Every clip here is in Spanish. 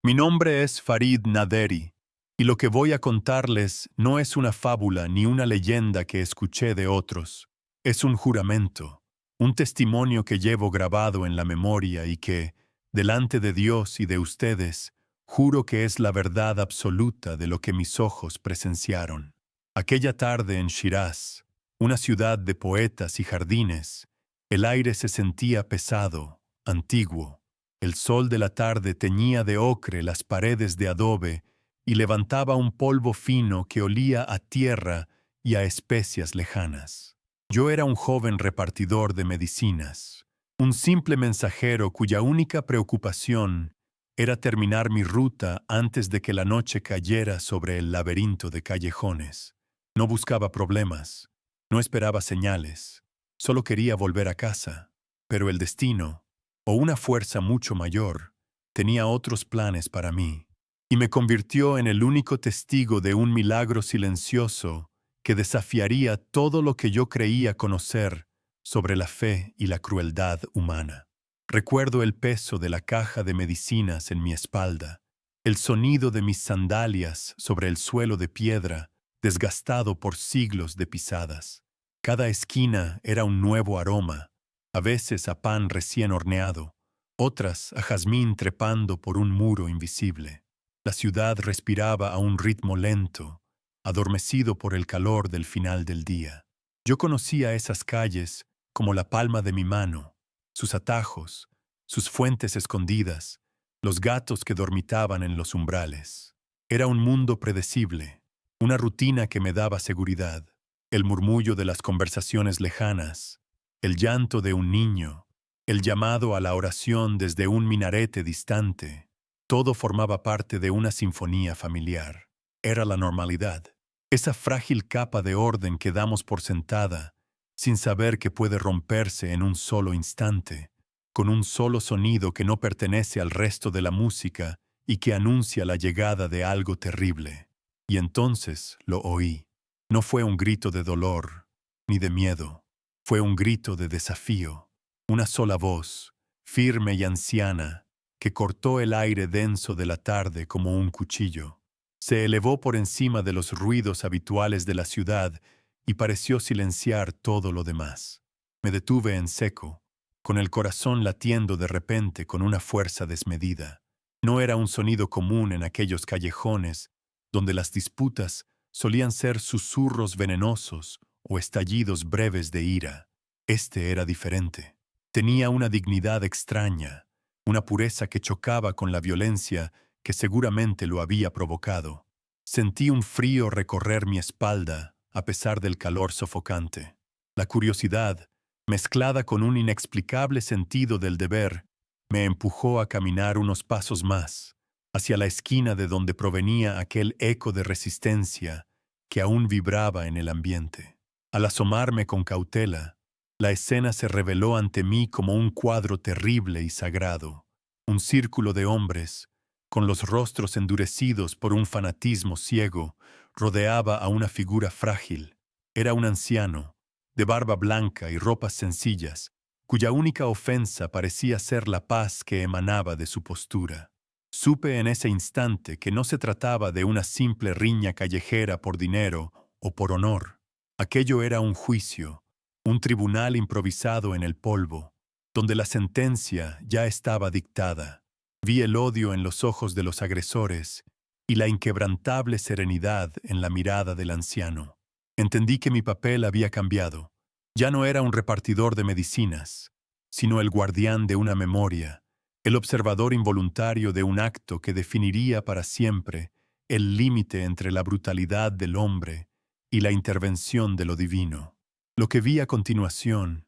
Mi nombre es Farid Naderi, y lo que voy a contarles no es una fábula ni una leyenda que escuché de otros. Es un juramento, un testimonio que llevo grabado en la memoria y que, delante de Dios y de ustedes, juro que es la verdad absoluta de lo que mis ojos presenciaron. Aquella tarde en Shiraz, una ciudad de poetas y jardines, el aire se sentía pesado, antiguo. El sol de la tarde teñía de ocre las paredes de adobe y levantaba un polvo fino que olía a tierra y a especias lejanas. Yo era un joven repartidor de medicinas, un simple mensajero cuya única preocupación era terminar mi ruta antes de que la noche cayera sobre el laberinto de callejones. No buscaba problemas, no esperaba señales, solo quería volver a casa, pero el destino, o una fuerza mucho mayor, tenía otros planes para mí, y me convirtió en el único testigo de un milagro silencioso que desafiaría todo lo que yo creía conocer sobre la fe y la crueldad humana. Recuerdo el peso de la caja de medicinas en mi espalda, el sonido de mis sandalias sobre el suelo de piedra, desgastado por siglos de pisadas. Cada esquina era un nuevo aroma, a veces a pan recién horneado, otras a jazmín trepando por un muro invisible. La ciudad respiraba a un ritmo lento, adormecido por el calor del final del día. Yo conocía esas calles como la palma de mi mano, sus atajos, sus fuentes escondidas, los gatos que dormitaban en los umbrales. Era un mundo predecible, una rutina que me daba seguridad, el murmullo de las conversaciones lejanas, el llanto de un niño, el llamado a la oración desde un minarete distante. Todo formaba parte de una sinfonía familiar. Era la normalidad, esa frágil capa de orden que damos por sentada, sin saber que puede romperse en un solo instante, con un solo sonido que no pertenece al resto de la música y que anuncia la llegada de algo terrible. Y entonces lo oí. No fue un grito de dolor, ni de miedo. Fue un grito de desafío, una sola voz, firme y anciana, que cortó el aire denso de la tarde como un cuchillo. Se elevó por encima de los ruidos habituales de la ciudad y pareció silenciar todo lo demás. Me detuve en seco, con el corazón latiendo de repente con una fuerza desmedida. No era un sonido común en aquellos callejones donde las disputas solían ser susurros venenosos o estallidos breves de ira. Este era diferente. Tenía una dignidad extraña, una pureza que chocaba con la violencia que seguramente lo había provocado. Sentí un frío recorrer mi espalda a pesar del calor sofocante. La curiosidad, mezclada con un inexplicable sentido del deber, me empujó a caminar unos pasos más, hacia la esquina de donde provenía aquel eco de resistencia que aún vibraba en el ambiente. Al asomarme con cautela, la escena se reveló ante mí como un cuadro terrible y sagrado, un círculo de hombres, con los rostros endurecidos por un fanatismo ciego, rodeaba a una figura frágil. Era un anciano, de barba blanca y ropas sencillas, cuya única ofensa parecía ser la paz que emanaba de su postura. Supe en ese instante que no se trataba de una simple riña callejera por dinero o por honor. Aquello era un juicio, un tribunal improvisado en el polvo, donde la sentencia ya estaba dictada. Vi el odio en los ojos de los agresores y la inquebrantable serenidad en la mirada del anciano. Entendí que mi papel había cambiado. Ya no era un repartidor de medicinas, sino el guardián de una memoria, el observador involuntario de un acto que definiría para siempre el límite entre la brutalidad del hombre y la intervención de lo divino. Lo que vi a continuación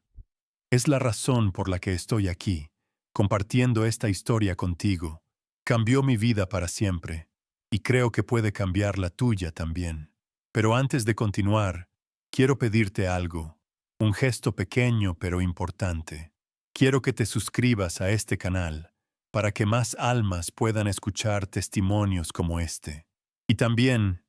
es la razón por la que estoy aquí, compartiendo esta historia contigo. Cambió mi vida para siempre, y creo que puede cambiar la tuya también. Pero antes de continuar, quiero pedirte algo, un gesto pequeño pero importante. Quiero que te suscribas a este canal, para que más almas puedan escuchar testimonios como este. Y también,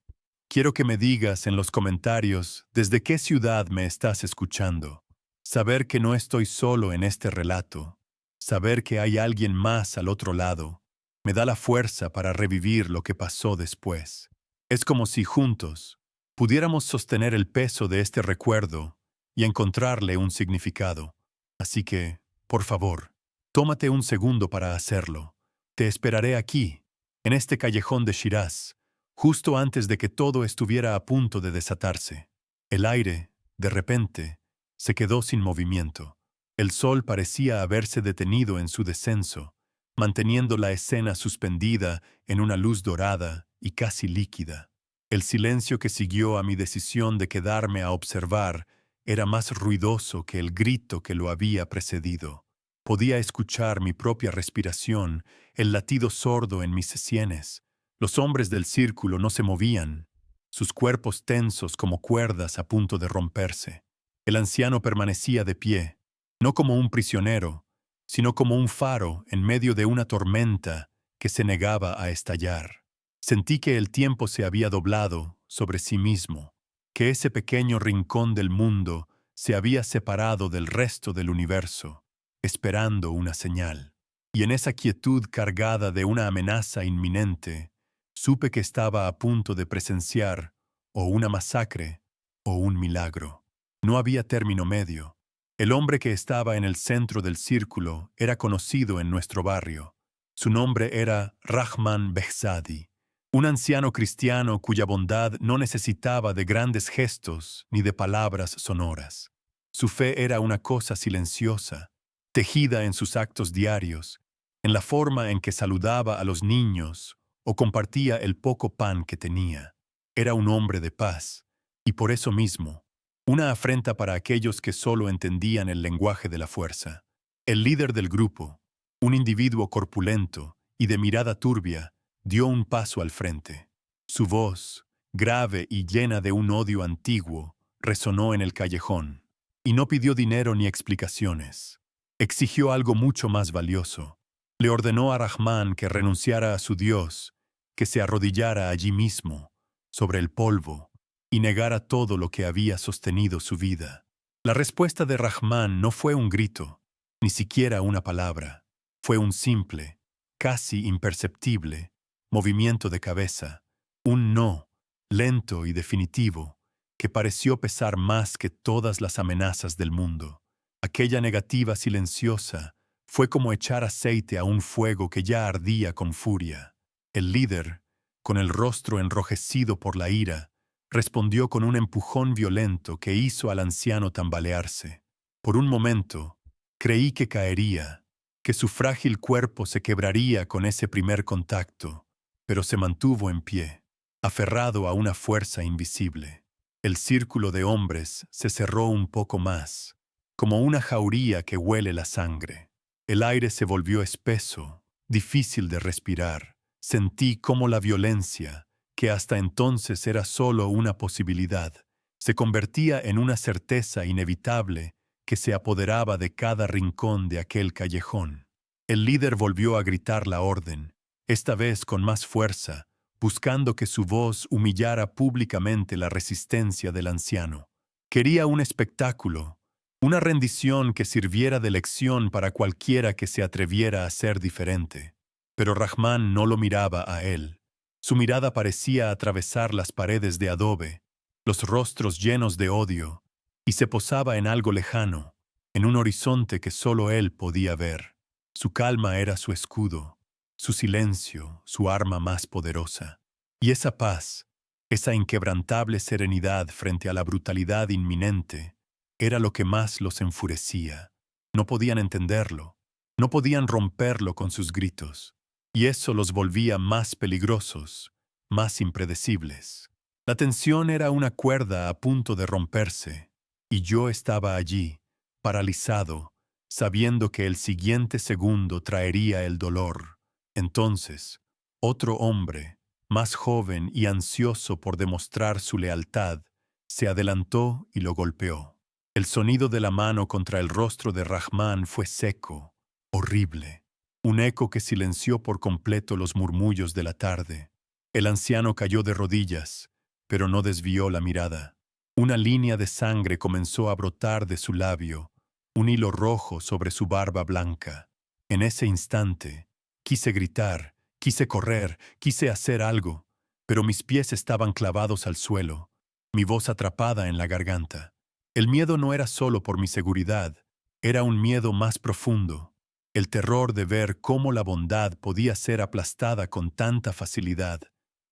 quiero que me digas en los comentarios desde qué ciudad me estás escuchando. Saber que no estoy solo en este relato, saber que hay alguien más al otro lado, Me da la fuerza para revivir lo que pasó después. Es como si juntos pudiéramos sostener el peso de este recuerdo y encontrarle un significado. Así que, por favor, tómate un segundo para hacerlo. Te esperaré aquí, en este callejón de Shiraz, justo antes de que todo estuviera a punto de desatarse. El aire, de repente, se quedó sin movimiento. El sol parecía haberse detenido en su descenso, manteniendo la escena suspendida en una luz dorada y casi líquida. El silencio que siguió a mi decisión de quedarme a observar era más ruidoso que el grito que lo había precedido. Podía escuchar mi propia respiración, el latido sordo en mis sienes. Los hombres del círculo no se movían, sus cuerpos tensos como cuerdas a punto de romperse. El anciano permanecía de pie, no como un prisionero, sino como un faro en medio de una tormenta que se negaba a estallar. Sentí que el tiempo se había doblado sobre sí mismo, que ese pequeño rincón del mundo se había separado del resto del universo, esperando una señal. Y en esa quietud cargada de una amenaza inminente, supe que estaba a punto de presenciar o una masacre o un milagro. No había término medio. El hombre que estaba en el centro del círculo era conocido en nuestro barrio. Su nombre era Rahman Behzadi, un anciano cristiano cuya bondad no necesitaba de grandes gestos ni de palabras sonoras. Su fe era una cosa silenciosa, tejida en sus actos diarios, en la forma en que saludaba a los niños o compartía el poco pan que tenía. Era un hombre de paz, y por eso mismo, una afrenta para aquellos que solo entendían el lenguaje de la fuerza. El líder del grupo, un individuo corpulento y de mirada turbia, dio un paso al frente. Su voz, grave y llena de un odio antiguo, resonó en el callejón. Y no pidió dinero ni explicaciones. Exigió algo mucho más valioso. Le ordenó a Rahman que renunciara a su Dios, que se arrodillara allí mismo, sobre el polvo, y negara todo lo que había sostenido su vida. La respuesta de Rahman no fue un grito, ni siquiera una palabra. Fue un simple, casi imperceptible, movimiento de cabeza, un no, lento y definitivo, que pareció pesar más que todas las amenazas del mundo. Aquella negativa silenciosa fue como echar aceite a un fuego que ya ardía con furia. El líder, con el rostro enrojecido por la ira, respondió con un empujón violento que hizo al anciano tambalearse. Por un momento, creí que caería, que su frágil cuerpo se quebraría con ese primer contacto, pero se mantuvo en pie, aferrado a una fuerza invisible. El círculo de hombres se cerró un poco más, como una jauría que huele la sangre. El aire se volvió espeso, difícil de respirar. Sentí cómo la violencia, que hasta entonces era solo una posibilidad, se convertía en una certeza inevitable que se apoderaba de cada rincón de aquel callejón. El líder volvió a gritar la orden, esta vez con más fuerza, buscando que su voz humillara públicamente la resistencia del anciano. Quería un espectáculo, una rendición que sirviera de lección para cualquiera que se atreviera a ser diferente. Pero Rahman no lo miraba a él. Su mirada parecía atravesar las paredes de adobe, los rostros llenos de odio, y se posaba en algo lejano, en un horizonte que solo él podía ver. Su calma era su escudo, su silencio, su arma más poderosa. Y esa paz, esa inquebrantable serenidad frente a la brutalidad inminente, era lo que más los enfurecía. No podían entenderlo, no podían romperlo con sus gritos, y eso los volvía más peligrosos, más impredecibles. La tensión era una cuerda a punto de romperse, y yo estaba allí, paralizado, sabiendo que el siguiente segundo traería el dolor. Entonces, otro hombre, más joven y ansioso por demostrar su lealtad, se adelantó y lo golpeó. El sonido de la mano contra el rostro de Rahman fue seco, horrible, un eco que silenció por completo los murmullos de la tarde. El anciano cayó de rodillas, pero no desvió la mirada. Una línea de sangre comenzó a brotar de su labio, un hilo rojo sobre su barba blanca. En ese instante, quise gritar, Quise correr, quise hacer algo, pero mis pies estaban clavados al suelo, mi voz atrapada en la garganta. El miedo no era solo por mi seguridad, era un miedo más profundo, el terror de ver cómo la bondad podía ser aplastada con tanta facilidad,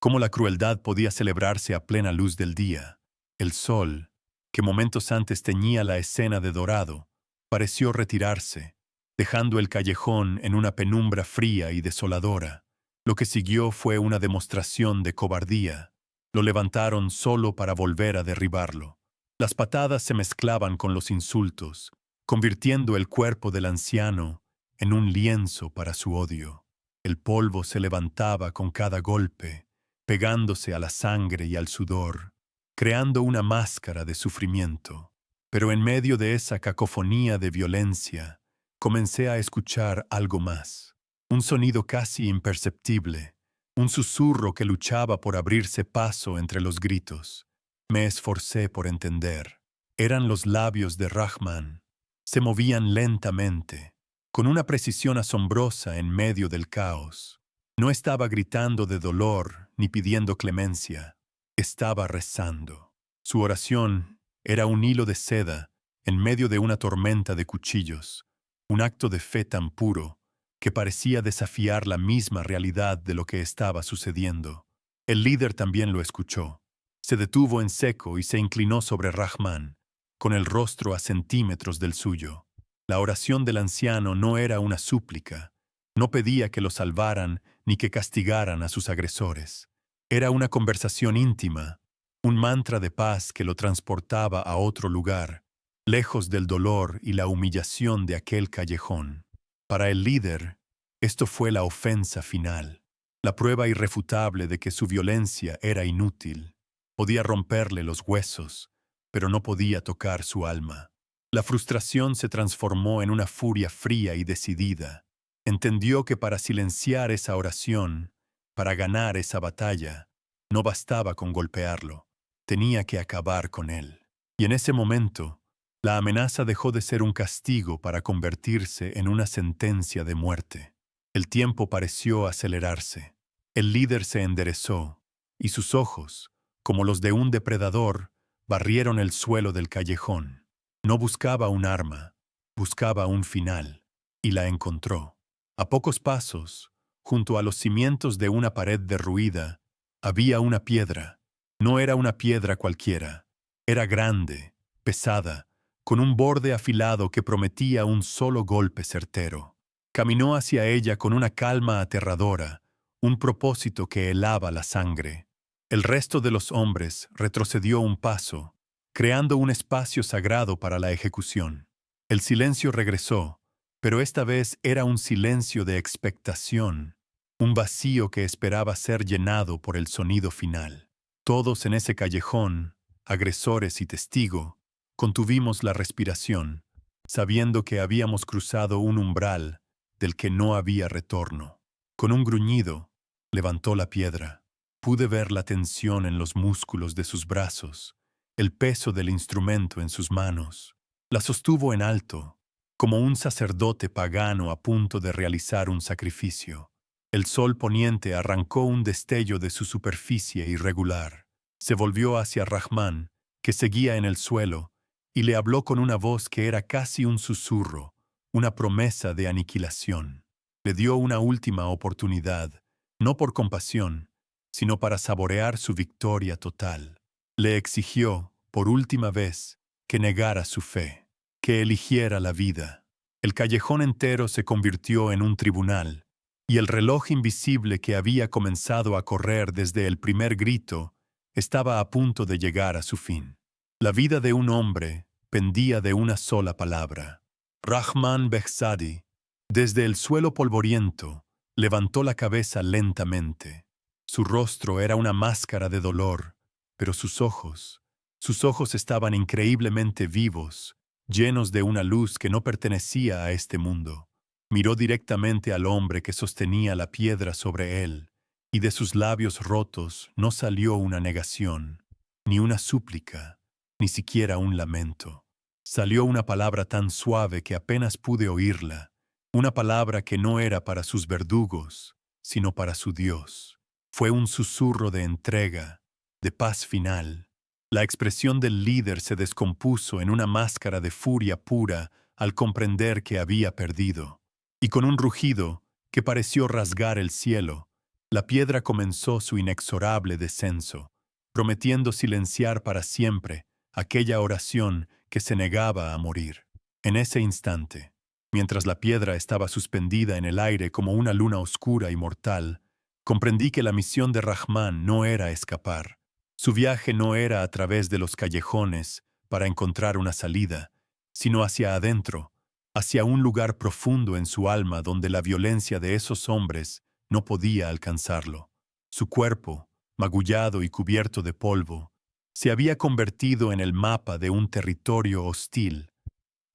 cómo la crueldad podía celebrarse a plena luz del día. El sol, que momentos antes teñía la escena de dorado, pareció retirarse, dejando el callejón en una penumbra fría y desoladora. Lo que siguió fue una demostración de cobardía. Lo levantaron solo para volver a derribarlo. Las patadas se mezclaban con los insultos, convirtiendo el cuerpo del anciano en un lienzo para su odio. El polvo se levantaba con cada golpe, pegándose a la sangre y al sudor, creando una máscara de sufrimiento. Pero en medio de esa cacofonía de violencia, comencé a escuchar algo más. Un sonido casi imperceptible, un susurro que luchaba por abrirse paso entre los gritos. Me esforcé por entender. Eran los labios de Rahman. Se movían lentamente, con una precisión asombrosa en medio del caos. No estaba gritando de dolor ni pidiendo clemencia. Estaba rezando. Su oración era un hilo de seda en medio de una tormenta de cuchillos, un acto de fe tan puro que parecía desafiar la misma realidad de lo que estaba sucediendo. El líder también lo escuchó. Se detuvo en seco y se inclinó sobre Rahman, con el rostro a centímetros del suyo. La oración del anciano no era una súplica, no pedía que lo salvaran ni que castigaran a sus agresores. Era una conversación íntima, un mantra de paz que lo transportaba a otro lugar, lejos del dolor y la humillación de aquel callejón. Para el líder, esto fue la ofensa final, la prueba irrefutable de que su violencia era inútil. Podía romperle los huesos, pero no podía tocar su alma. La frustración se transformó en una furia fría y decidida. Entendió que para silenciar esa oración, para ganar esa batalla, no bastaba con golpearlo, tenía que acabar con él. Y en ese momento, la amenaza dejó de ser un castigo para convertirse en una sentencia de muerte. El tiempo pareció acelerarse. El líder se enderezó, y sus ojos, como los de un depredador, barrieron el suelo del callejón. No buscaba un arma, buscaba un final, y la encontró. A pocos pasos, junto a los cimientos de una pared derruida, había una piedra. No era una piedra cualquiera. Era grande, pesada, con un borde afilado que prometía un solo golpe certero. Caminó hacia ella con una calma aterradora, un propósito que helaba la sangre. El resto de los hombres retrocedió un paso, creando un espacio sagrado para la ejecución. El silencio regresó, pero esta vez era un silencio de expectación, un vacío que esperaba ser llenado por el sonido final. Todos en ese callejón, agresores y testigo, contuvimos la respiración, sabiendo que habíamos cruzado un umbral del que no había retorno. Con un gruñido, levantó la piedra. Pude ver la tensión en los músculos de sus brazos, el peso del instrumento en sus manos. La sostuvo en alto, como un sacerdote pagano a punto de realizar un sacrificio. El sol poniente arrancó un destello de su superficie irregular. Se volvió hacia Rahman, que seguía en el suelo, y le habló con una voz que era casi un susurro, una promesa de aniquilación. Le dio una última oportunidad, no por compasión, sino para saborear su victoria total. Le exigió, por última vez, que negara su fe, que eligiera la vida. El callejón entero se convirtió en un tribunal, y el reloj invisible que había comenzado a correr desde el primer grito estaba a punto de llegar a su fin. La vida de un hombre pendía de una sola palabra. Rahman Behzadi, desde el suelo polvoriento, levantó la cabeza lentamente. Su rostro era una máscara de dolor, pero sus ojos estaban increíblemente vivos, llenos de una luz que no pertenecía a este mundo. Miró directamente al hombre que sostenía la piedra sobre él, y de sus labios rotos no salió una negación, ni una súplica, ni siquiera un lamento. Salió una palabra tan suave que apenas pude oírla, una palabra que no era para sus verdugos, sino para su Dios. Fue un susurro de entrega, de paz final. La expresión del líder se descompuso en una máscara de furia pura al comprender que había perdido. Y con un rugido que pareció rasgar el cielo, la piedra comenzó su inexorable descenso, prometiendo silenciar para siempre aquella oración que se negaba a morir. En ese instante, mientras la piedra estaba suspendida en el aire como una luna oscura y mortal, comprendí que la misión de Rahman no era escapar. Su viaje no era a través de los callejones para encontrar una salida, sino hacia adentro, hacia un lugar profundo en su alma donde la violencia de esos hombres no podía alcanzarlo. Su cuerpo, magullado y cubierto de polvo, se había convertido en el mapa de un territorio hostil,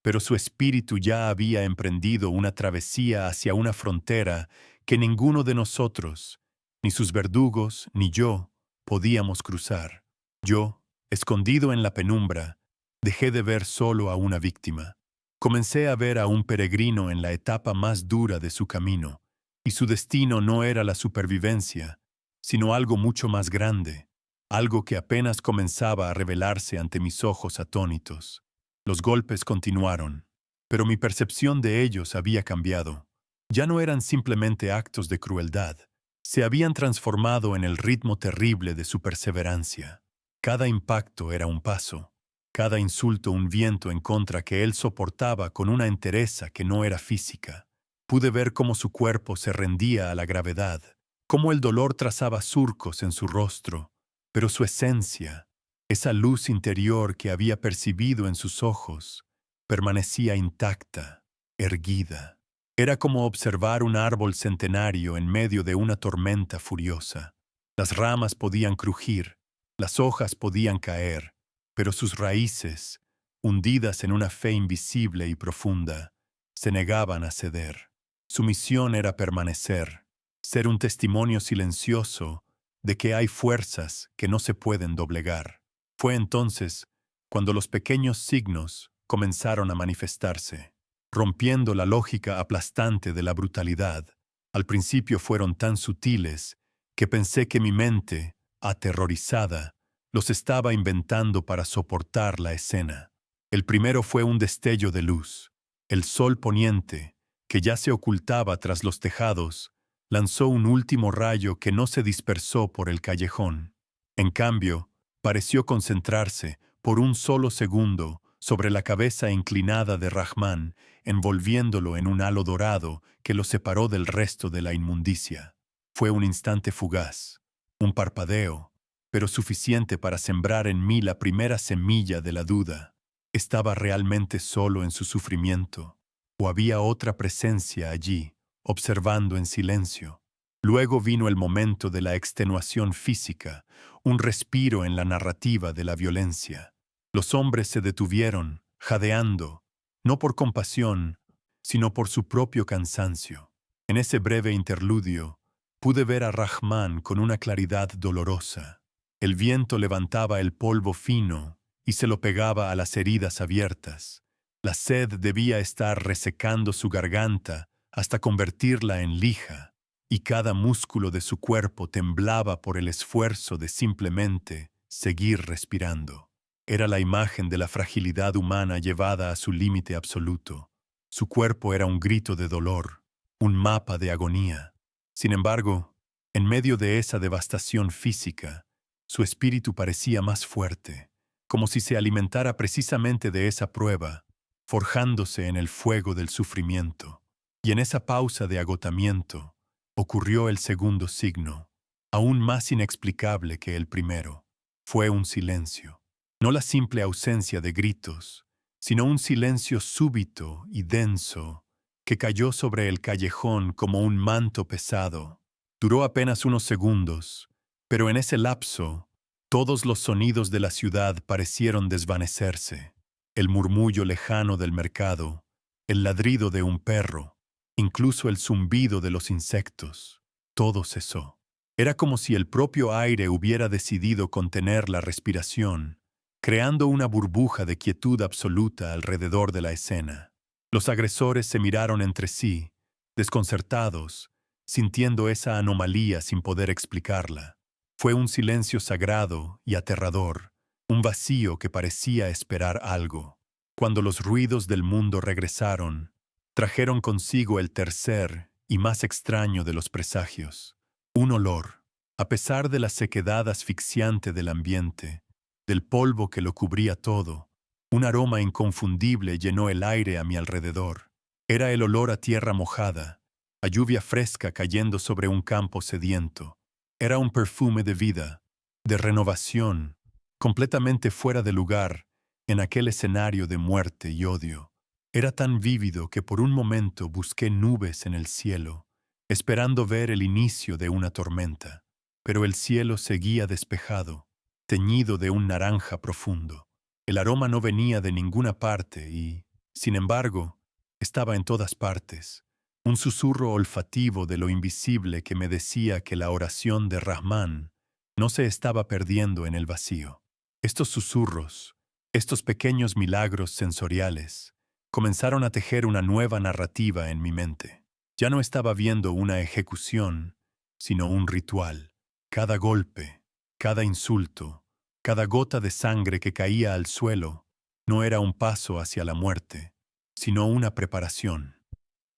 pero su espíritu ya había emprendido una travesía hacia una frontera que ninguno de nosotros, ni sus verdugos, ni yo, podíamos cruzar. Yo, escondido en la penumbra, dejé de ver solo a una víctima. Comencé a ver a un peregrino en la etapa más dura de su camino, y su destino no era la supervivencia, sino algo mucho más grande, algo que apenas comenzaba a revelarse ante mis ojos atónitos. Los golpes continuaron, pero mi percepción de ellos había cambiado. Ya no eran simplemente actos de crueldad, se habían transformado en el ritmo terrible de su perseverancia. Cada impacto era un paso, cada insulto un viento en contra que él soportaba con una entereza que no era física. Pude ver cómo su cuerpo se rendía a la gravedad, cómo el dolor trazaba surcos en su rostro, pero su esencia, esa luz interior que había percibido en sus ojos, permanecía intacta, erguida. Era como observar un árbol centenario en medio de una tormenta furiosa. Las ramas podían crujir, las hojas podían caer, pero sus raíces, hundidas en una fe invisible y profunda, se negaban a ceder. Su misión era permanecer, ser un testimonio silencioso de que hay fuerzas que no se pueden doblegar. Fue entonces cuando los pequeños signos comenzaron a manifestarse, rompiendo la lógica aplastante de la brutalidad. Al principio fueron tan sutiles que pensé que mi mente, aterrorizada, los estaba inventando para soportar la escena. El primero fue un destello de luz. El sol poniente, que ya se ocultaba tras los tejados, lanzó un último rayo que no se dispersó por el callejón. En cambio, pareció concentrarse, por un solo segundo, sobre la cabeza inclinada de Rahman, envolviéndolo en un halo dorado que lo separó del resto de la inmundicia. Fue un instante fugaz, un parpadeo, pero suficiente para sembrar en mí la primera semilla de la duda. ¿Estaba realmente solo en su sufrimiento? ¿O había otra presencia allí, observando en silencio? Luego vino el momento de la extenuación física, un respiro en la narrativa de la violencia. Los hombres se detuvieron, jadeando, no por compasión, sino por su propio cansancio. En ese breve interludio, pude ver a Rahman con una claridad dolorosa. El viento levantaba el polvo fino y se lo pegaba a las heridas abiertas. La sed debía estar resecando su garganta hasta convertirla en lija, y cada músculo de su cuerpo temblaba por el esfuerzo de simplemente seguir respirando. Era la imagen de la fragilidad humana llevada a su límite absoluto. Su cuerpo era un grito de dolor, un mapa de agonía. Sin embargo, en medio de esa devastación física, su espíritu parecía más fuerte, como si se alimentara precisamente de esa prueba, forjándose en el fuego del sufrimiento. Y en esa pausa de agotamiento, ocurrió el segundo signo, aún más inexplicable que el primero. Fue un silencio. No la simple ausencia de gritos, sino un silencio súbito y denso que cayó sobre el callejón como un manto pesado. Duró apenas unos segundos, pero en ese lapso, todos los sonidos de la ciudad parecieron desvanecerse. El murmullo lejano del mercado, el ladrido de un perro, incluso el zumbido de los insectos. Todo cesó. Era como si el propio aire hubiera decidido contener la respiración, creando una burbuja de quietud absoluta alrededor de la escena. Los agresores se miraron entre sí, desconcertados, sintiendo esa anomalía sin poder explicarla. Fue un silencio sagrado y aterrador, un vacío que parecía esperar algo. Cuando los ruidos del mundo regresaron, trajeron consigo el tercer y más extraño de los presagios, un olor. A pesar de la sequedad asfixiante del ambiente, del polvo que lo cubría todo, un aroma inconfundible llenó el aire a mi alrededor. Era el olor a tierra mojada, a lluvia fresca cayendo sobre un campo sediento. Era un perfume de vida, de renovación, completamente fuera de lugar en aquel escenario de muerte y odio. Era tan vívido que por un momento busqué nubes en el cielo, esperando ver el inicio de una tormenta. Pero el cielo seguía despejado, teñido de un naranja profundo. El aroma no venía de ninguna parte y, sin embargo, estaba en todas partes. Un susurro olfativo de lo invisible que me decía que la oración de Rahman no se estaba perdiendo en el vacío. Estos susurros, estos pequeños milagros sensoriales, comenzaron a tejer una nueva narrativa en mi mente. Ya no estaba viendo una ejecución, sino un ritual. Cada golpe, cada insulto, cada gota de sangre que caía al suelo no era un paso hacia la muerte, sino una preparación.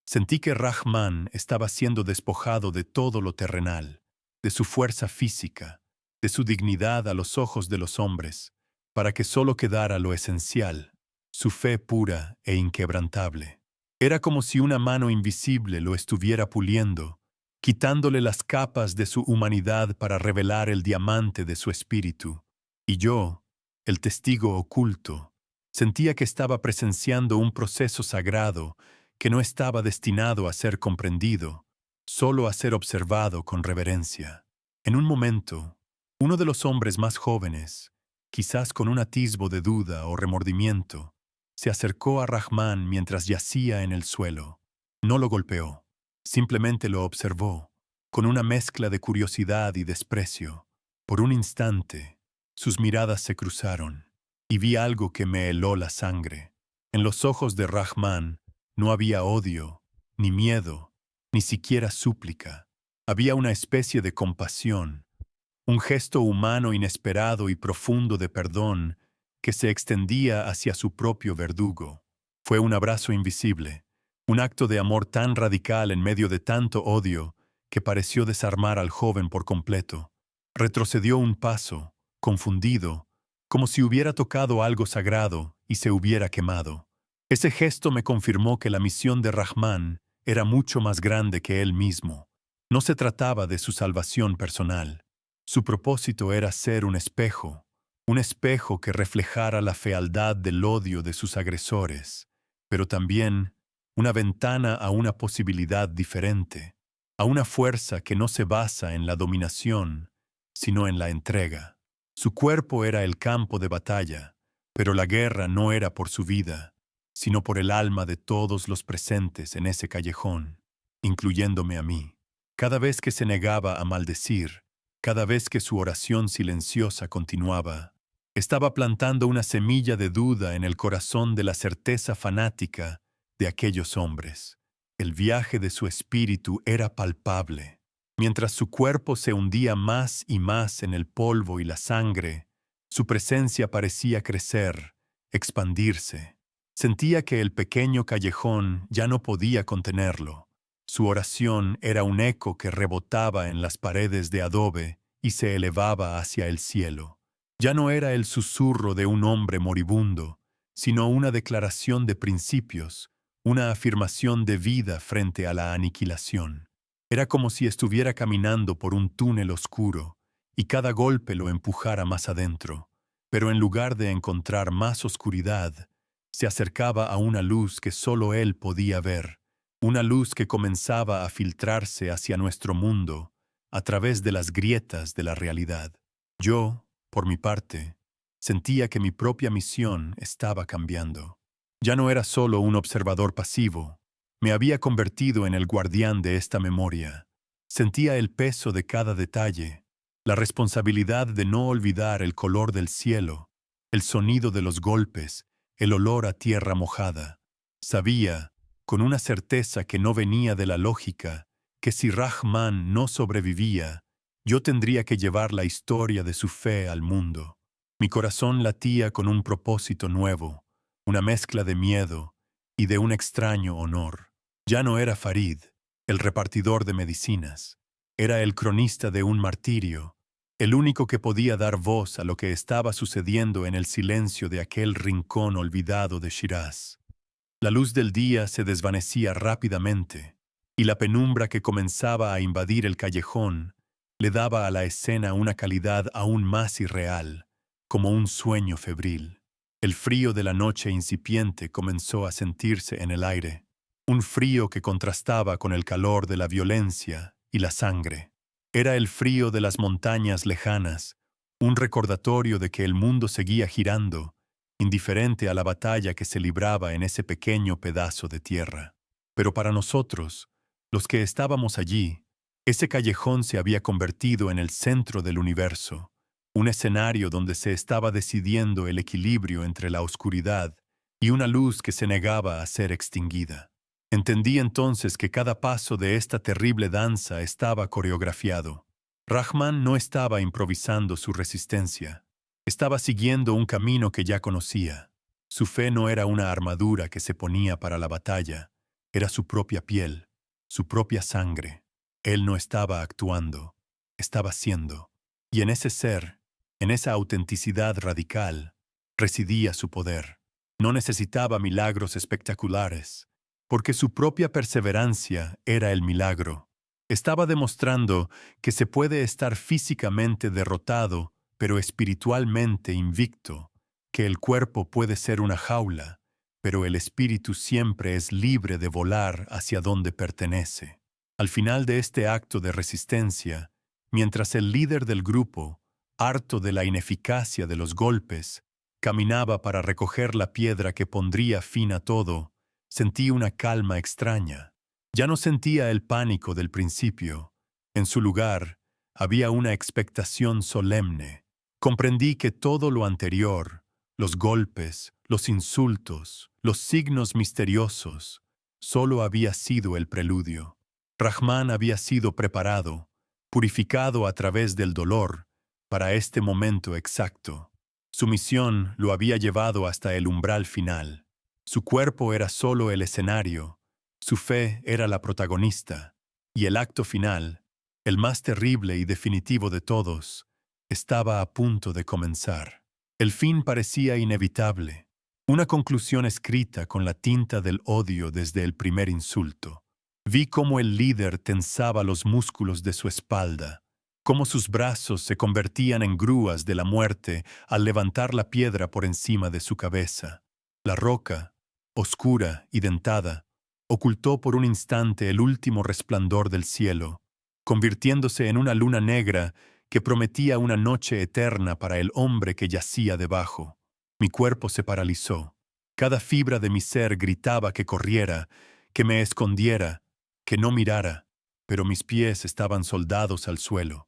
Sentí que Rahman estaba siendo despojado de todo lo terrenal, de su fuerza física, de su dignidad a los ojos de los hombres, para que solo quedara lo esencial, su fe pura e inquebrantable. Era como si una mano invisible lo estuviera puliendo, quitándole las capas de su humanidad para revelar el diamante de su espíritu. Y yo, el testigo oculto, sentía que estaba presenciando un proceso sagrado que no estaba destinado a ser comprendido, solo a ser observado con reverencia. En un momento, uno de los hombres más jóvenes, quizás con un atisbo de duda o remordimiento, se acercó a Rahman mientras yacía en el suelo. No lo golpeó, simplemente lo observó, con una mezcla de curiosidad y desprecio. Por un instante, sus miradas se cruzaron, y vi algo que me heló la sangre. En los ojos de Rahman no había odio, ni miedo, ni siquiera súplica. Había una especie de compasión, un gesto humano inesperado y profundo de perdón que se extendía hacia su propio verdugo. Fue un abrazo invisible, un acto de amor tan radical en medio de tanto odio que pareció desarmar al joven por completo. Retrocedió un paso, confundido, como si hubiera tocado algo sagrado y se hubiera quemado. Ese gesto me confirmó que la misión de Rahman era mucho más grande que él mismo. No se trataba de su salvación personal. Su propósito era ser un espejo que reflejara la fealdad del odio de sus agresores, pero también una ventana a una posibilidad diferente, a una fuerza que no se basa en la dominación, sino en la entrega. Su cuerpo era el campo de batalla, pero la guerra no era por su vida, sino por el alma de todos los presentes en ese callejón, incluyéndome a mí. Cada vez que se negaba a maldecir, cada vez que su oración silenciosa continuaba, estaba plantando una semilla de duda en el corazón de la certeza fanática de aquellos hombres. El viaje de su espíritu era palpable. Mientras su cuerpo se hundía más y más en el polvo y la sangre, su presencia parecía crecer, expandirse. Sentía que el pequeño callejón ya no podía contenerlo. Su oración era un eco que rebotaba en las paredes de adobe y se elevaba hacia el cielo. Ya no era el susurro de un hombre moribundo, sino una declaración de principios, una afirmación de vida frente a la aniquilación. Era como si estuviera caminando por un túnel oscuro y cada golpe lo empujara más adentro, pero en lugar de encontrar más oscuridad, se acercaba a una luz que solo él podía ver. Una luz que comenzaba a filtrarse hacia nuestro mundo a través de las grietas de la realidad. Yo, por mi parte, sentía que mi propia misión estaba cambiando. Ya no era solo un observador pasivo, me había convertido en el guardián de esta memoria. Sentía el peso de cada detalle, la responsabilidad de no olvidar el color del cielo, el sonido de los golpes, el olor a tierra mojada. Sabía, con una certeza que no venía de la lógica, que si Rahman no sobrevivía, yo tendría que llevar la historia de su fe al mundo. Mi corazón latía con un propósito nuevo, una mezcla de miedo y de un extraño honor. Ya no era Farid, el repartidor de medicinas. Era el cronista de un martirio, el único que podía dar voz a lo que estaba sucediendo en el silencio de aquel rincón olvidado de Shiraz. La luz del día se desvanecía rápidamente, y la penumbra que comenzaba a invadir el callejón le daba a la escena una calidad aún más irreal, como un sueño febril. El frío de la noche incipiente comenzó a sentirse en el aire, un frío que contrastaba con el calor de la violencia y la sangre. Era el frío de las montañas lejanas, un recordatorio de que el mundo seguía girando, indiferente a la batalla que se libraba en ese pequeño pedazo de tierra. Pero para nosotros, los que estábamos allí, ese callejón se había convertido en el centro del universo, un escenario donde se estaba decidiendo el equilibrio entre la oscuridad y una luz que se negaba a ser extinguida. Entendí entonces que cada paso de esta terrible danza estaba coreografiado. Rahman no estaba improvisando su resistencia. Estaba siguiendo un camino que ya conocía. Su fe no era una armadura que se ponía para la batalla, era su propia piel, su propia sangre. Él no estaba actuando, estaba siendo. Y en ese ser, en esa autenticidad radical, residía su poder. No necesitaba milagros espectaculares, porque su propia perseverancia era el milagro. Estaba demostrando que se puede estar físicamente derrotado, pero espiritualmente invicto, que el cuerpo puede ser una jaula, pero el espíritu siempre es libre de volar hacia donde pertenece. Al final de este acto de resistencia, mientras el líder del grupo, harto de la ineficacia de los golpes, caminaba para recoger la piedra que pondría fin a todo, sentí una calma extraña. Ya no sentía el pánico del principio. En su lugar, había una expectación solemne. Comprendí que todo lo anterior, los golpes, los insultos, los signos misteriosos, solo había sido el preludio. Rahman había sido preparado, purificado a través del dolor, para este momento exacto. Su misión lo había llevado hasta el umbral final. Su cuerpo era solo el escenario, su fe era la protagonista, y el acto final, el más terrible y definitivo de todos, estaba a punto de comenzar. El fin parecía inevitable, una conclusión escrita con la tinta del odio desde el primer insulto. Vi cómo el líder tensaba los músculos de su espalda, cómo sus brazos se convertían en grúas de la muerte al levantar la piedra por encima de su cabeza. La roca, oscura y dentada, ocultó por un instante el último resplandor del cielo, convirtiéndose en una luna negra que prometía una noche eterna para el hombre que yacía debajo. Mi cuerpo se paralizó. Cada fibra de mi ser gritaba que corriera, que me escondiera, que no mirara, pero mis pies estaban soldados al suelo.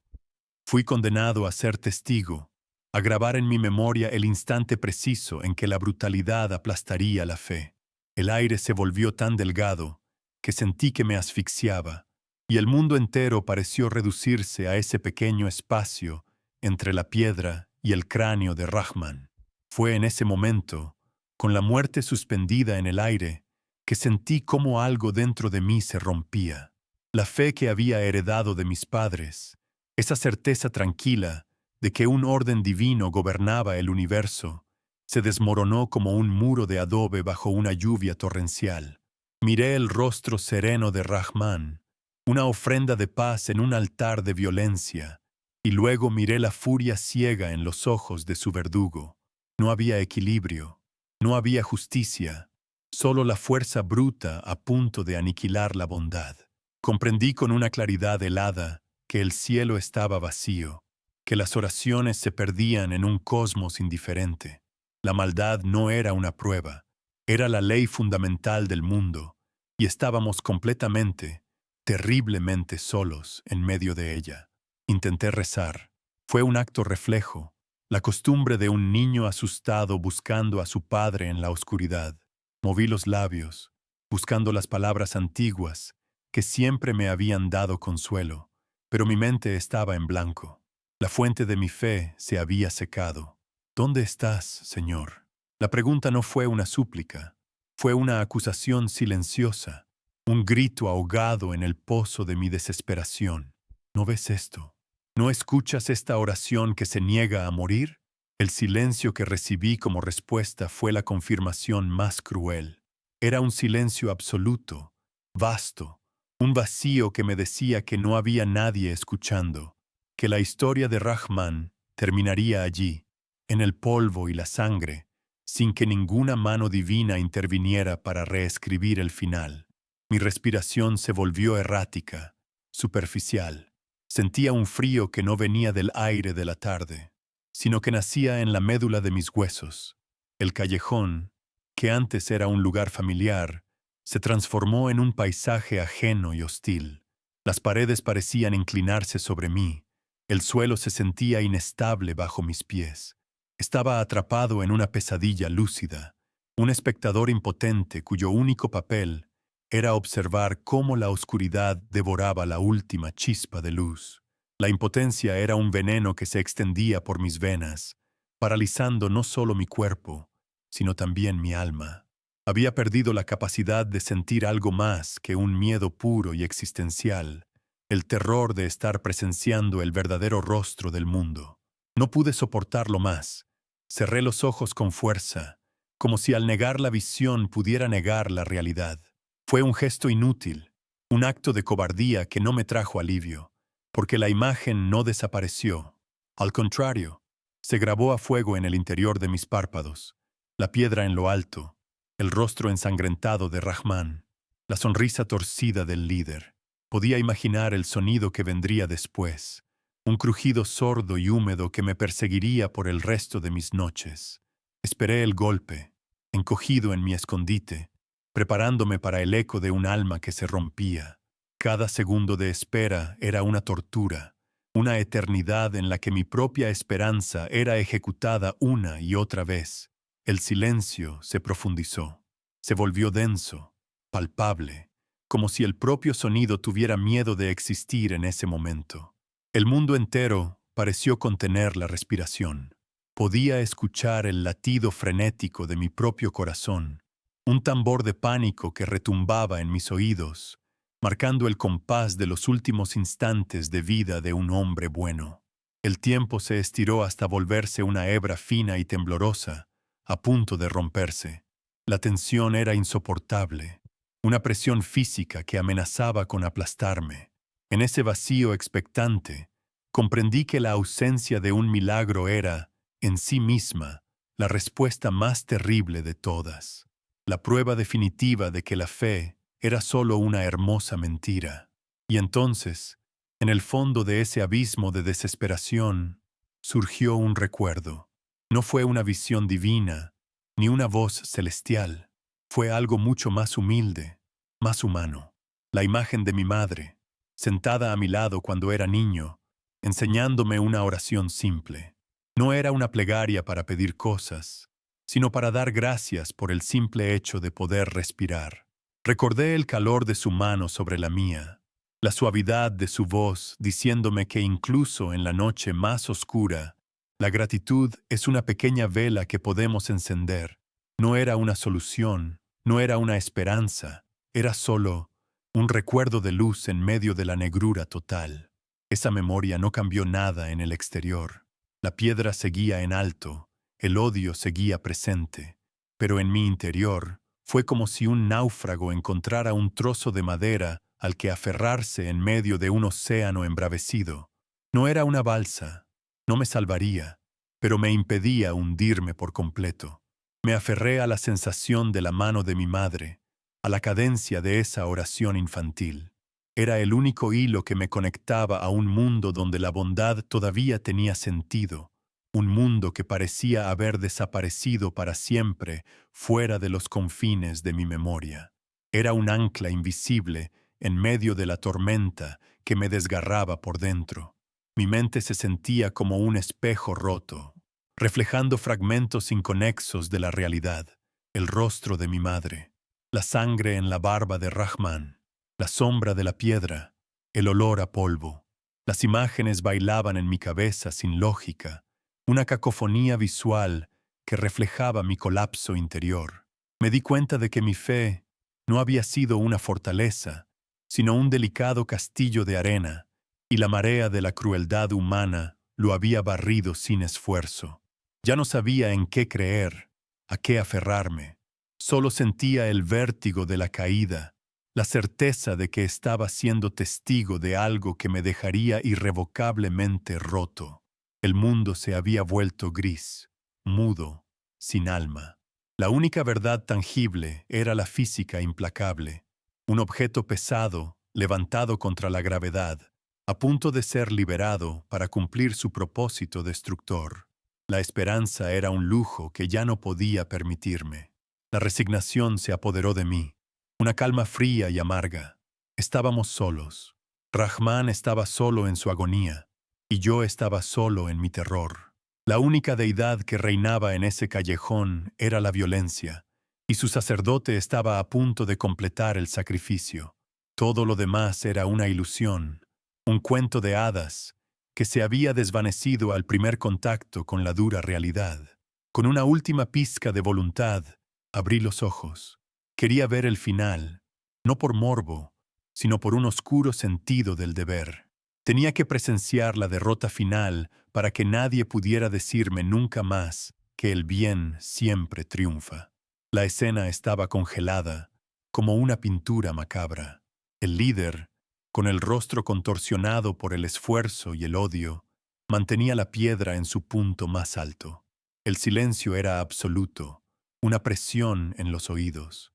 Fui condenado a ser testigo, a grabar en mi memoria el instante preciso en que la brutalidad aplastaría la fe. El aire se volvió tan delgado que sentí que me asfixiaba, y el mundo entero pareció reducirse a ese pequeño espacio entre la piedra y el cráneo de Rahman. Fue en ese momento, con la muerte suspendida en el aire, que sentí cómo algo dentro de mí se rompía. La fe que había heredado de mis padres, esa certeza tranquila de que un orden divino gobernaba el universo, se desmoronó como un muro de adobe bajo una lluvia torrencial. Miré el rostro sereno de Rahman, una ofrenda de paz en un altar de violencia, y luego miré la furia ciega en los ojos de su verdugo. No había equilibrio, no había justicia, solo la fuerza bruta a punto de aniquilar la bondad. Comprendí con una claridad helada que el cielo estaba vacío, que las oraciones se perdían en un cosmos indiferente. La maldad no era una prueba, era la ley fundamental del mundo, y estábamos completamente, terriblemente solos en medio de ella. Intenté rezar. Fue un acto reflejo, la costumbre de un niño asustado buscando a su padre en la oscuridad. Moví los labios, buscando las palabras antiguas que siempre me habían dado consuelo, pero mi mente estaba en blanco. La fuente de mi fe se había secado. ¿Dónde estás, Señor? La pregunta no fue una súplica, fue una acusación silenciosa, un grito ahogado en el pozo de mi desesperación. ¿No ves esto? ¿No escuchas esta oración que se niega a morir? El silencio que recibí como respuesta fue la confirmación más cruel. Era un silencio absoluto, vasto, un vacío que me decía que no había nadie escuchando, que la historia de Rahman terminaría allí, en el polvo y la sangre, sin que ninguna mano divina interviniera para reescribir el final. Mi respiración se volvió errática, superficial. Sentía un frío que no venía del aire de la tarde, sino que nacía en la médula de mis huesos. El callejón, que antes era un lugar familiar, se transformó en un paisaje ajeno y hostil. Las paredes parecían inclinarse sobre mí. El suelo se sentía inestable bajo mis pies. Estaba atrapado en una pesadilla lúcida, un espectador impotente cuyo único papel era observar cómo la oscuridad devoraba la última chispa de luz. La impotencia era un veneno que se extendía por mis venas, paralizando no solo mi cuerpo, sino también mi alma. Había perdido la capacidad de sentir algo más que un miedo puro y existencial, el terror de estar presenciando el verdadero rostro del mundo. No pude soportarlo más. Cerré los ojos con fuerza, como si al negar la visión pudiera negar la realidad. Fue un gesto inútil, un acto de cobardía que no me trajo alivio, porque la imagen no desapareció. Al contrario, se grabó a fuego en el interior de mis párpados, la piedra en lo alto, el rostro ensangrentado de Rahman, la sonrisa torcida del líder. Podía imaginar el sonido que vendría después, un crujido sordo y húmedo que me perseguiría por el resto de mis noches. Esperé el golpe, encogido en mi escondite, preparándome para el eco de un alma que se rompía. Cada segundo de espera era una tortura, una eternidad en la que mi propia esperanza era ejecutada una y otra vez. El silencio se profundizó, se volvió denso, palpable, como si el propio sonido tuviera miedo de existir en ese momento. El mundo entero pareció contener la respiración. Podía escuchar el latido frenético de mi propio corazón, un tambor de pánico que retumbaba en mis oídos, marcando el compás de los últimos instantes de vida de un hombre bueno. El tiempo se estiró hasta volverse una hebra fina y temblorosa, a punto de romperse. La tensión era insoportable, una presión física que amenazaba con aplastarme. En ese vacío expectante, comprendí que la ausencia de un milagro era, en sí misma, la respuesta más terrible de todas. La prueba definitiva de que la fe era solo una hermosa mentira. Y entonces, en el fondo de ese abismo de desesperación, surgió un recuerdo. No fue una visión divina, ni una voz celestial. Fue algo mucho más humilde, más humano. La imagen de mi madre, sentada a mi lado cuando era niño, enseñándome una oración simple. No era una plegaria para pedir cosas, sino para dar gracias por el simple hecho de poder respirar. Recordé el calor de su mano sobre la mía, la suavidad de su voz diciéndome que incluso en la noche más oscura, la gratitud es una pequeña vela que podemos encender. No era una solución, no era una esperanza, era solo un recuerdo de luz en medio de la negrura total. Esa memoria no cambió nada en el exterior. La piedra seguía en alto, el odio seguía presente, pero en mi interior fue como si un náufrago encontrara un trozo de madera al que aferrarse en medio de un océano embravecido. No era una balsa, no me salvaría, pero me impedía hundirme por completo. Me aferré a la sensación de la mano de mi madre, a la cadencia de esa oración infantil. Era el único hilo que me conectaba a un mundo donde la bondad todavía tenía sentido, un mundo que parecía haber desaparecido para siempre fuera de los confines de mi memoria. Era un ancla invisible en medio de la tormenta que me desgarraba por dentro. Mi mente se sentía como un espejo roto, reflejando fragmentos inconexos de la realidad, el rostro de mi madre, la sangre en la barba de Rahman, la sombra de la piedra, el olor a polvo. Las imágenes bailaban en mi cabeza sin lógica, una cacofonía visual que reflejaba mi colapso interior. Me di cuenta de que mi fe no había sido una fortaleza, sino un delicado castillo de arena, y la marea de la crueldad humana lo había barrido sin esfuerzo. Ya no sabía en qué creer, a qué aferrarme. Solo sentía el vértigo de la caída, la certeza de que estaba siendo testigo de algo que me dejaría irrevocablemente roto. El mundo se había vuelto gris, mudo, sin alma. La única verdad tangible era la física implacable, un objeto pesado, levantado contra la gravedad, a punto de ser liberado para cumplir su propósito destructor. La esperanza era un lujo que ya no podía permitirme. La resignación se apoderó de mí, una calma fría y amarga. Estábamos solos. Rahman estaba solo en su agonía, y yo estaba solo en mi terror. La única deidad que reinaba en ese callejón era la violencia, y su sacerdote estaba a punto de completar el sacrificio. Todo lo demás era una ilusión, un cuento de hadas que se había desvanecido al primer contacto con la dura realidad. Con una última pizca de voluntad, abrí los ojos. Quería ver el final, no por morbo, sino por un oscuro sentido del deber. Tenía que presenciar la derrota final para que nadie pudiera decirme nunca más que el bien siempre triunfa. La escena estaba congelada, como una pintura macabra. El líder, con el rostro contorsionado por el esfuerzo y el odio, mantenía la piedra en su punto más alto. El silencio era absoluto, una presión en los oídos.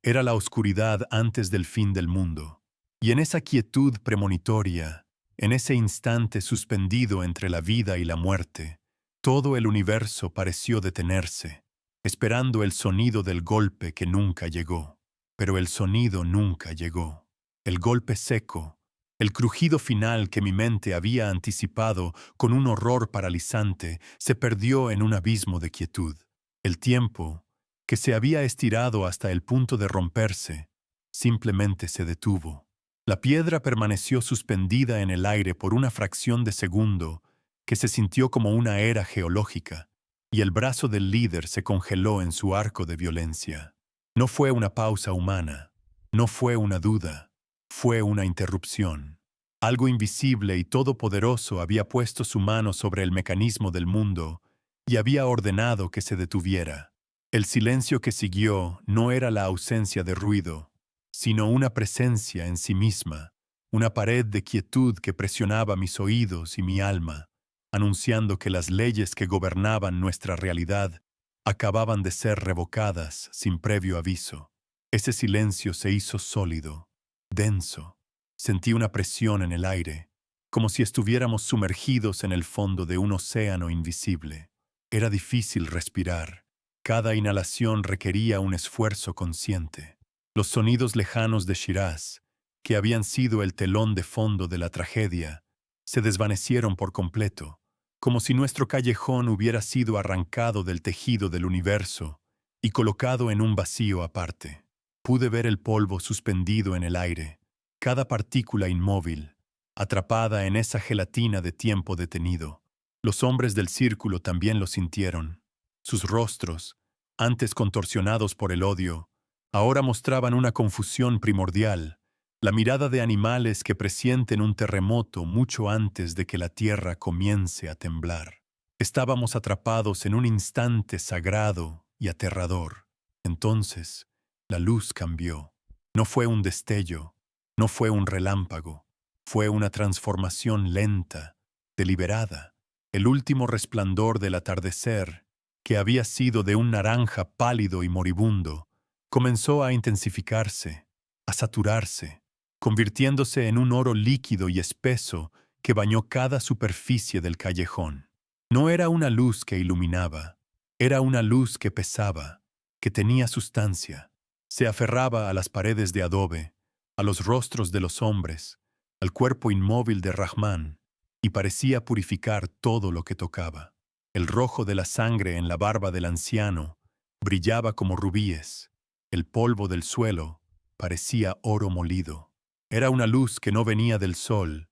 Era la oscuridad antes del fin del mundo, y en esa quietud premonitoria, en ese instante suspendido entre la vida y la muerte, todo el universo pareció detenerse, esperando el sonido del golpe que nunca llegó. Pero el sonido nunca llegó. El golpe seco, el crujido final que mi mente había anticipado con un horror paralizante, se perdió en un abismo de quietud. El tiempo, que se había estirado hasta el punto de romperse, simplemente se detuvo. La piedra permaneció suspendida en el aire por una fracción de segundo que se sintió como una era geológica, y el brazo del líder se congeló en su arco de violencia. No fue una pausa humana, no fue una duda, fue una interrupción. Algo invisible y todopoderoso había puesto su mano sobre el mecanismo del mundo y había ordenado que se detuviera. El silencio que siguió no era la ausencia de ruido, sino una presencia en sí misma, una pared de quietud que presionaba mis oídos y mi alma, anunciando que las leyes que gobernaban nuestra realidad acababan de ser revocadas sin previo aviso. Ese silencio se hizo sólido, denso. Sentí una presión en el aire, como si estuviéramos sumergidos en el fondo de un océano invisible. Era difícil respirar. Cada inhalación requería un esfuerzo consciente. Los sonidos lejanos de Shiraz, que habían sido el telón de fondo de la tragedia, se desvanecieron por completo, como si nuestro callejón hubiera sido arrancado del tejido del universo y colocado en un vacío aparte. Pude ver el polvo suspendido en el aire, cada partícula inmóvil, atrapada en esa gelatina de tiempo detenido. Los hombres del círculo también lo sintieron. Sus rostros, antes contorsionados por el odio, ahora mostraban una confusión primordial, la mirada de animales que presienten un terremoto mucho antes de que la tierra comience a temblar. Estábamos atrapados en un instante sagrado y aterrador. Entonces, la luz cambió. No fue un destello, no fue un relámpago, fue una transformación lenta, deliberada. El último resplandor del atardecer, que había sido de un naranja pálido y moribundo, comenzó a intensificarse, a saturarse, convirtiéndose en un oro líquido y espeso que bañó cada superficie del callejón. No era una luz que iluminaba, era una luz que pesaba, que tenía sustancia. Se aferraba a las paredes de adobe, a los rostros de los hombres, al cuerpo inmóvil de Rahman, y parecía purificar todo lo que tocaba. El rojo de la sangre en la barba del anciano brillaba como rubíes. El polvo del suelo parecía oro molido. Era una luz que no venía del sol,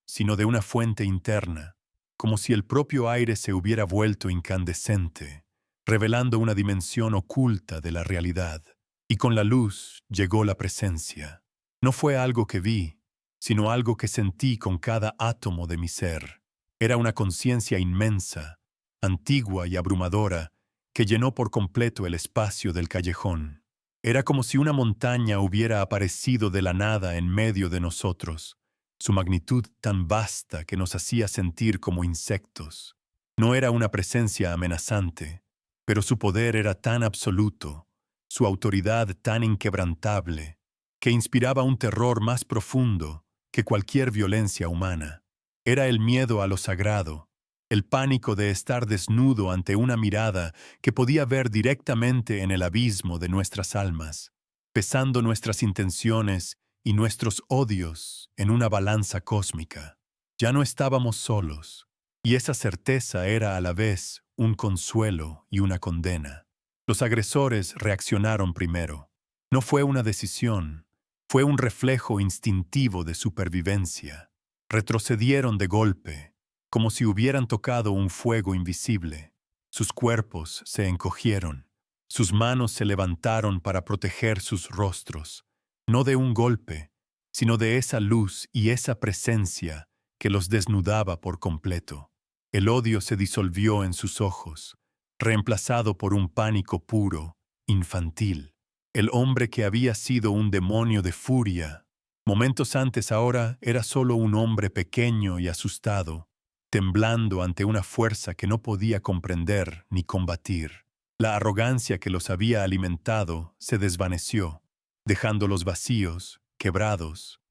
sino de una fuente interna, como si el propio aire se hubiera vuelto incandescente, revelando una dimensión oculta de la realidad. Y con la luz llegó la presencia. No fue algo que vi, sino algo que sentí con cada átomo de mi ser. Era una conciencia inmensa, antigua y abrumadora, que llenó por completo el espacio del callejón. Era como si una montaña hubiera aparecido de la nada en medio de nosotros, su magnitud tan vasta que nos hacía sentir como insectos. No era una presencia amenazante, pero su poder era tan absoluto, su autoridad tan inquebrantable, que inspiraba un terror más profundo que cualquier violencia humana. Era el miedo a lo sagrado, el pánico de estar desnudo ante una mirada que podía ver directamente en el abismo de nuestras almas, pesando nuestras intenciones y nuestros odios en una balanza cósmica. Ya no estábamos solos, y esa certeza era a la vez un consuelo y una condena. Los agresores reaccionaron primero. No fue una decisión, fue un reflejo instintivo de supervivencia. Retrocedieron de golpe, como si hubieran tocado un fuego invisible. Sus cuerpos se encogieron, sus manos se levantaron para proteger sus rostros, no de un golpe, sino de esa luz y esa presencia que los desnudaba por completo. El odio se disolvió en sus ojos, reemplazado por un pánico puro, infantil. El hombre que había sido un demonio de furia, momentos antes ahora era solo un hombre pequeño y asustado, temblando ante una fuerza que no podía comprender ni combatir. La arrogancia que los había alimentado se desvaneció, dejándolos vacíos, quebrados,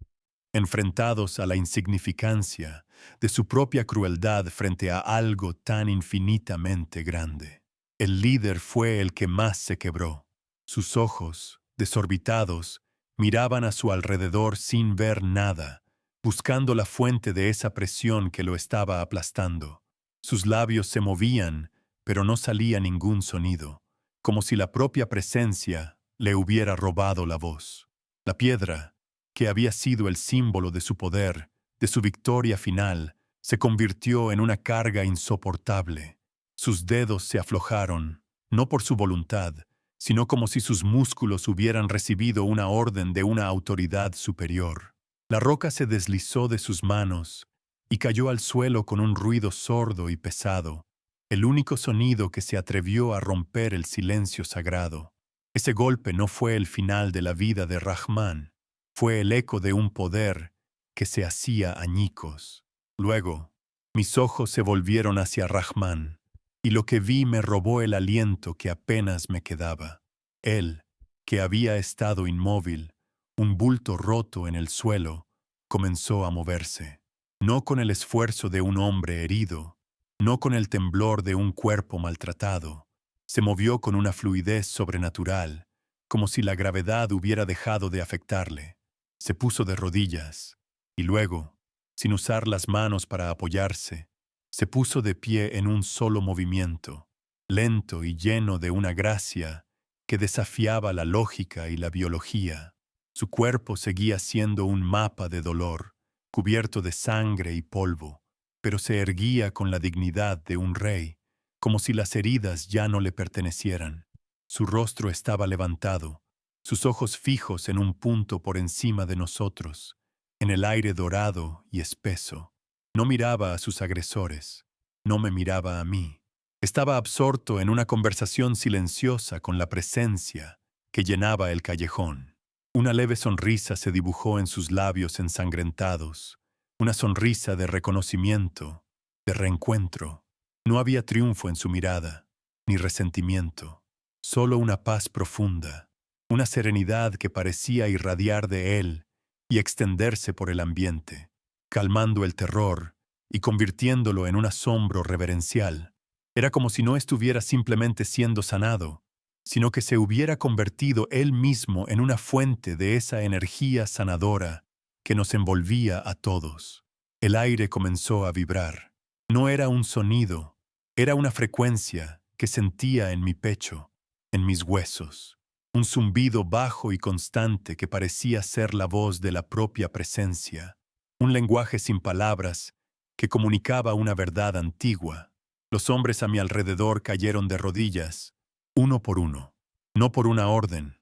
enfrentados a la insignificancia de su propia crueldad frente a algo tan infinitamente grande. El líder fue el que más se quebró. Sus ojos, desorbitados, miraban a su alrededor sin ver nada, buscando la fuente de esa presión que lo estaba aplastando. Sus labios se movían, pero no salía ningún sonido, como si la propia presencia le hubiera robado la voz. La piedra, que había sido el símbolo de su poder, de su victoria final, se convirtió en una carga insoportable. Sus dedos se aflojaron, no por su voluntad, sino como si sus músculos hubieran recibido una orden de una autoridad superior. La roca se deslizó de sus manos y cayó al suelo con un ruido sordo y pesado, el único sonido que se atrevió a romper el silencio sagrado. Ese golpe no fue el final de la vida de Rahman, fue el eco de un poder que se hacía añicos. Luego, mis ojos se volvieron hacia Rahman, y lo que vi me robó el aliento que apenas me quedaba. Él, que había estado inmóvil, un bulto roto en el suelo, comenzó a moverse. No con el esfuerzo de un hombre herido, no con el temblor de un cuerpo maltratado. Se movió con una fluidez sobrenatural, como si la gravedad hubiera dejado de afectarle. Se puso de rodillas, y luego, sin usar las manos para apoyarse, se puso de pie en un solo movimiento, lento y lleno de una gracia que desafiaba la lógica y la biología. Su cuerpo seguía siendo un mapa de dolor, cubierto de sangre y polvo, pero se erguía con la dignidad de un rey, como si las heridas ya no le pertenecieran. Su rostro estaba levantado, sus ojos fijos en un punto por encima de nosotros, en el aire dorado y espeso. No miraba a sus agresores, no me miraba a mí. Estaba absorto en una conversación silenciosa con la presencia que llenaba el callejón. Una leve sonrisa se dibujó en sus labios ensangrentados, una sonrisa de reconocimiento, de reencuentro. No había triunfo en su mirada, ni resentimiento, solo una paz profunda, una serenidad que parecía irradiar de él y extenderse por el ambiente, calmando el terror y convirtiéndolo en un asombro reverencial. Era como si no estuviera simplemente siendo sanado, sino que se hubiera convertido él mismo en una fuente de esa energía sanadora que nos envolvía a todos. El aire comenzó a vibrar. No era un sonido, era una frecuencia que sentía en mi pecho, en mis huesos. un zumbido bajo y constante que parecía ser la voz de la propia presencia, un lenguaje sin palabras que comunicaba una verdad antigua. Los hombres a mi alrededor cayeron de rodillas, uno por uno, no por una orden,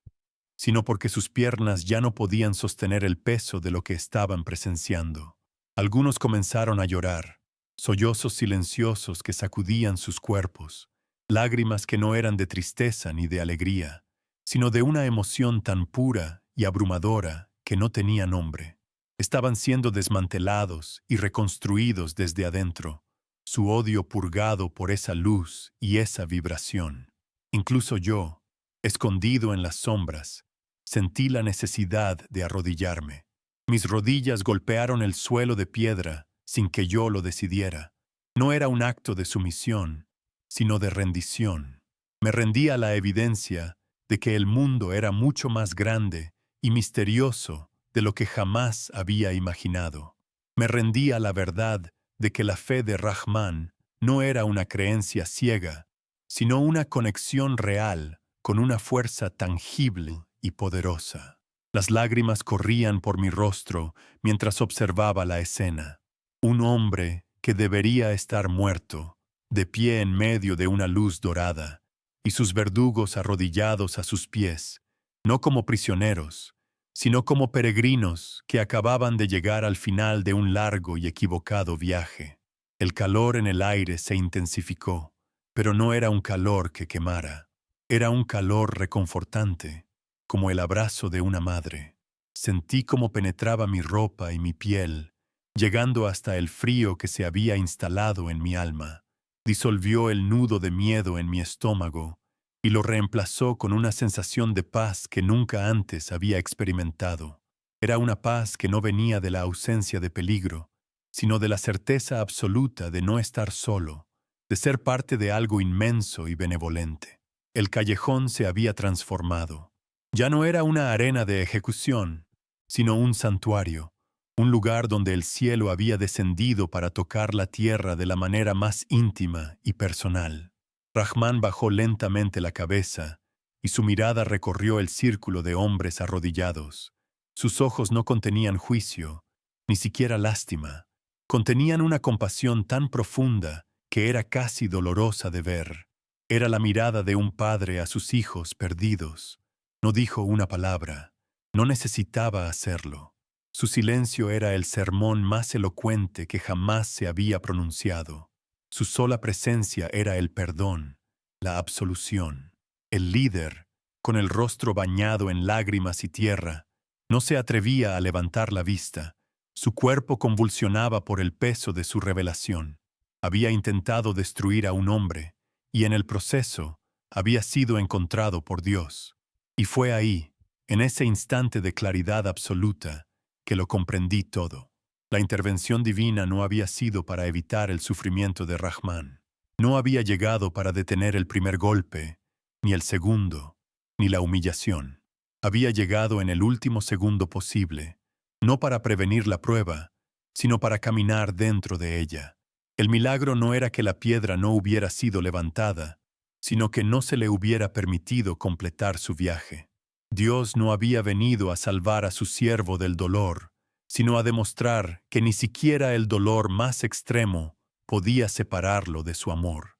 sino porque sus piernas ya no podían sostener el peso de lo que estaban presenciando. Algunos comenzaron a llorar, sollozos silenciosos que sacudían sus cuerpos, lágrimas que no eran de tristeza ni de alegría, sino de una emoción tan pura y abrumadora que no tenía nombre. Estaban siendo desmantelados y reconstruidos desde adentro, su odio purgado por esa luz y esa vibración. Incluso yo, escondido en las sombras, sentí la necesidad de arrodillarme. Mis rodillas golpearon el suelo de piedra sin que yo lo decidiera. No era un acto de sumisión, sino de rendición. Me rendí a la evidencia de que el mundo era mucho más grande y misterioso de lo que jamás había imaginado. Me rendí a la verdad de que la fe de Rahman no era una creencia ciega, sino una conexión real con una fuerza tangible y poderosa. Las lágrimas corrían por mi rostro mientras observaba la escena. Un hombre que debería estar muerto, de pie en medio de una luz dorada, y sus verdugos arrodillados a sus pies, no como prisioneros, sino como peregrinos que acababan de llegar al final de un largo y equivocado viaje. El calor en el aire se intensificó, pero no era un calor que quemara. Era un calor reconfortante, como el abrazo de una madre. Sentí cómo penetraba mi ropa y mi piel, llegando hasta el frío que se había instalado en mi alma. Disolvió el nudo de miedo en mi estómago y lo reemplazó con una sensación de paz que nunca antes había experimentado. Era una paz que no venía de la ausencia de peligro, sino de la certeza absoluta de no estar solo, de ser parte de algo inmenso y benevolente. El callejón se había transformado. Ya no era una arena de ejecución, sino un santuario, un lugar donde el cielo había descendido para tocar la tierra de la manera más íntima y personal. Rahman bajó lentamente la cabeza y su mirada recorrió el círculo de hombres arrodillados. Sus ojos no contenían juicio, ni siquiera lástima. Contenían una compasión tan profunda que era casi dolorosa de ver. Era la mirada de un padre a sus hijos perdidos. No dijo una palabra. No necesitaba hacerlo. Su silencio era el sermón más elocuente que jamás se había pronunciado. Su sola presencia era el perdón, la absolución. El líder, con el rostro bañado en lágrimas y tierra, no se atrevía a levantar la vista. Su cuerpo convulsionaba por el peso de su revelación. Había intentado destruir a un hombre, y en el proceso había sido encontrado por Dios. Y fue ahí, en ese instante de claridad absoluta, que lo comprendí todo. La intervención divina no había sido para evitar el sufrimiento de Rahman. No había llegado para detener el primer golpe, ni el segundo, ni la humillación. Había llegado en el último segundo posible, no para prevenir la prueba, sino para caminar dentro de ella. El milagro no era que la piedra no hubiera sido levantada, sino que no se le hubiera permitido completar su viaje. Dios no había venido a salvar a su siervo del dolor, sino a demostrar que ni siquiera el dolor más extremo podía separarlo de su amor.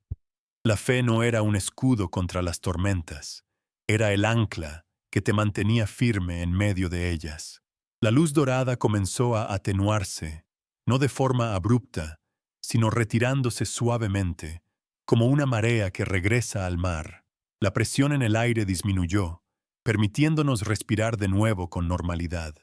La fe no era un escudo contra las tormentas, era el ancla que te mantenía firme en medio de ellas. La luz dorada comenzó a atenuarse, no de forma abrupta, sino retirándose suavemente, como una marea que regresa al mar. La presión en el aire disminuyó, permitiéndonos respirar de nuevo con normalidad.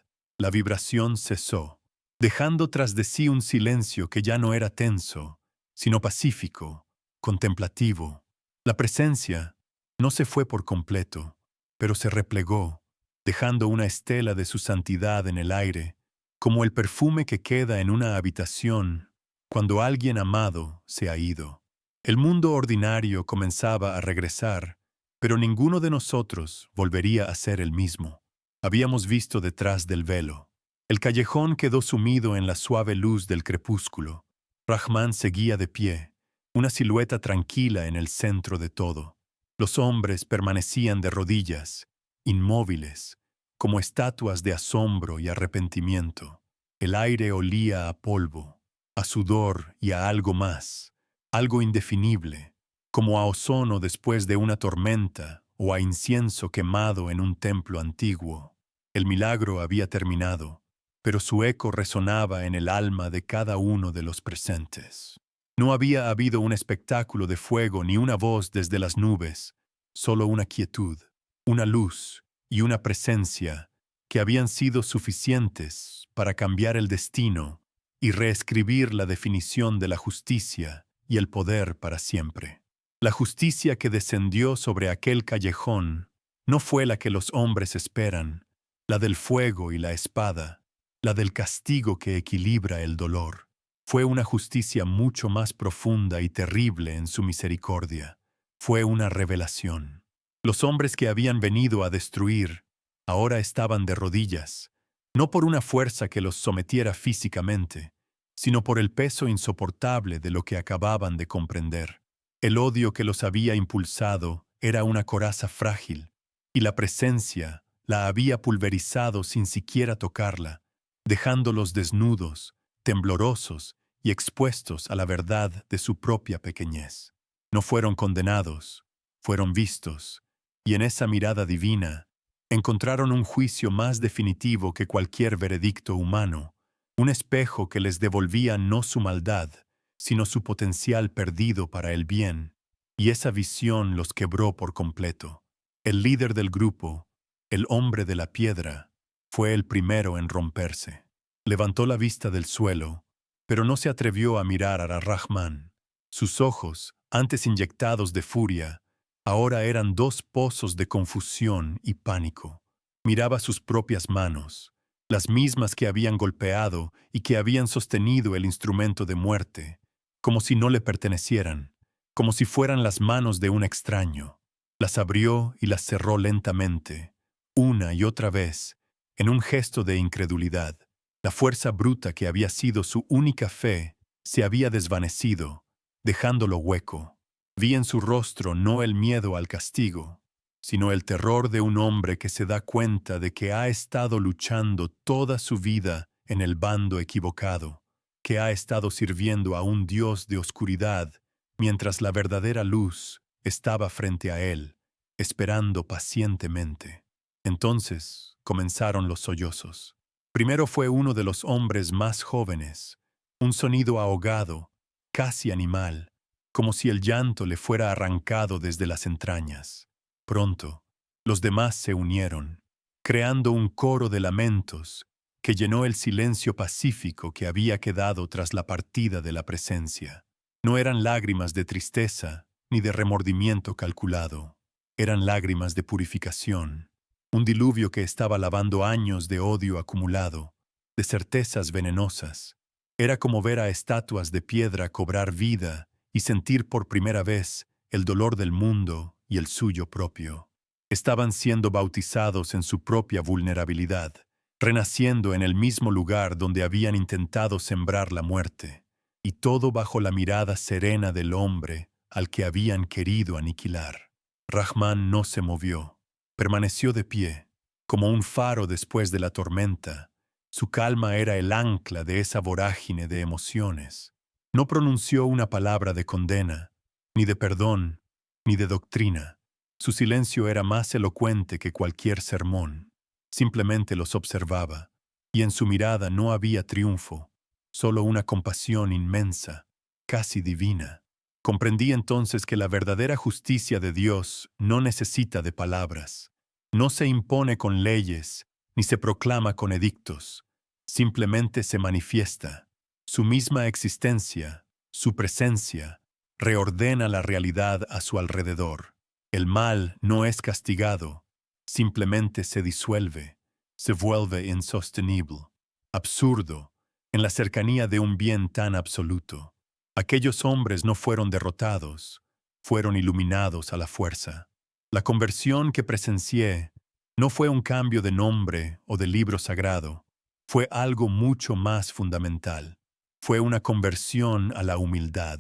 La vibración cesó, dejando tras de sí un silencio que ya no era tenso, sino pacífico, contemplativo. La presencia no se fue por completo, pero se replegó, dejando una estela de su santidad en el aire, como el perfume que queda en una habitación cuando alguien amado se ha ido. El mundo ordinario comenzaba a regresar, pero ninguno de nosotros volvería a ser el mismo. Habíamos visto detrás del velo. El callejón quedó sumido en la suave luz del crepúsculo. Rahman seguía de pie, una silueta tranquila en el centro de todo. Los hombres permanecían de rodillas, inmóviles, como estatuas de asombro y arrepentimiento. El aire olía a polvo, a sudor y a algo más, algo indefinible, como a ozono después de una tormenta o a incienso quemado en un templo antiguo. El milagro había terminado, pero su eco resonaba en el alma de cada uno de los presentes. No había habido un espectáculo de fuego ni una voz desde las nubes, solo una quietud, una luz y una presencia que habían sido suficientes para cambiar el destino y reescribir la definición de la justicia y el poder para siempre. La justicia que descendió sobre aquel callejón no fue la que los hombres esperan, la del fuego y la espada, la del castigo que equilibra el dolor. Fue una justicia mucho más profunda y terrible en su misericordia. Fue una revelación. Los hombres que habían venido a destruir ahora estaban de rodillas, no por una fuerza que los sometiera físicamente, sino por el peso insoportable de lo que acababan de comprender. El odio que los había impulsado era una coraza frágil, y la presencia la había pulverizado sin siquiera tocarla, dejándolos desnudos, temblorosos y expuestos a la verdad de su propia pequeñez. No fueron condenados, fueron vistos, y en esa mirada divina encontraron un juicio más definitivo que cualquier veredicto humano, un espejo que les devolvía no su maldad, sino su potencial perdido para el bien, y esa visión los quebró por completo. El líder del grupo, el hombre de la piedra, fue el primero en romperse. Levantó la vista del suelo, pero no se atrevió a mirar a Rahman. Sus ojos, antes inyectados de furia, ahora eran dos pozos de confusión y pánico. Miraba sus propias manos, las mismas que habían golpeado y que habían sostenido el instrumento de muerte, como si no le pertenecieran, como si fueran las manos de un extraño. Las abrió y las cerró lentamente, una y otra vez, en un gesto de incredulidad. La fuerza bruta que había sido su única fe se había desvanecido, dejándolo hueco. Vi en su rostro no el miedo al castigo, sino el terror de un hombre que se da cuenta de que ha estado luchando toda su vida en el bando equivocado, que ha estado sirviendo a un Dios de oscuridad, mientras la verdadera luz estaba frente a él, esperando pacientemente. Entonces comenzaron los sollozos. Primero fue uno de los hombres más jóvenes, un sonido ahogado, casi animal, como si el llanto le fuera arrancado desde las entrañas. Pronto, los demás se unieron, creando un coro de lamentos que llenó el silencio pacífico que había quedado tras la partida de la presencia. No eran lágrimas de tristeza ni de remordimiento calculado, eran lágrimas de purificación, un diluvio que estaba lavando años de odio acumulado, de certezas venenosas. Era como ver a estatuas de piedra cobrar vida y sentir por primera vez el dolor del mundo y el suyo propio. Estaban siendo bautizados en su propia vulnerabilidad, renaciendo en el mismo lugar donde habían intentado sembrar la muerte, y todo bajo la mirada serena del hombre al que habían querido aniquilar. Rahman no se movió. Permaneció de pie, como un faro después de la tormenta. Su calma era el ancla de esa vorágine de emociones. No pronunció una palabra de condena, ni de perdón, ni de doctrina. Su silencio era más elocuente que cualquier sermón. Simplemente los observaba, y en su mirada no había triunfo, solo una compasión inmensa, casi divina. Comprendí entonces que la verdadera justicia de Dios no necesita de palabras. No se impone con leyes, ni se proclama con edictos. Simplemente se manifiesta. Su misma existencia, su presencia, reordena la realidad a su alrededor. El mal no es castigado, simplemente se disuelve, se vuelve insostenible, absurdo, en la cercanía de un bien tan absoluto. Aquellos hombres no fueron derrotados, fueron iluminados a la fuerza. La conversión que presencié no fue un cambio de nombre o de libro sagrado, fue algo mucho más fundamental. Fue una conversión a la humildad.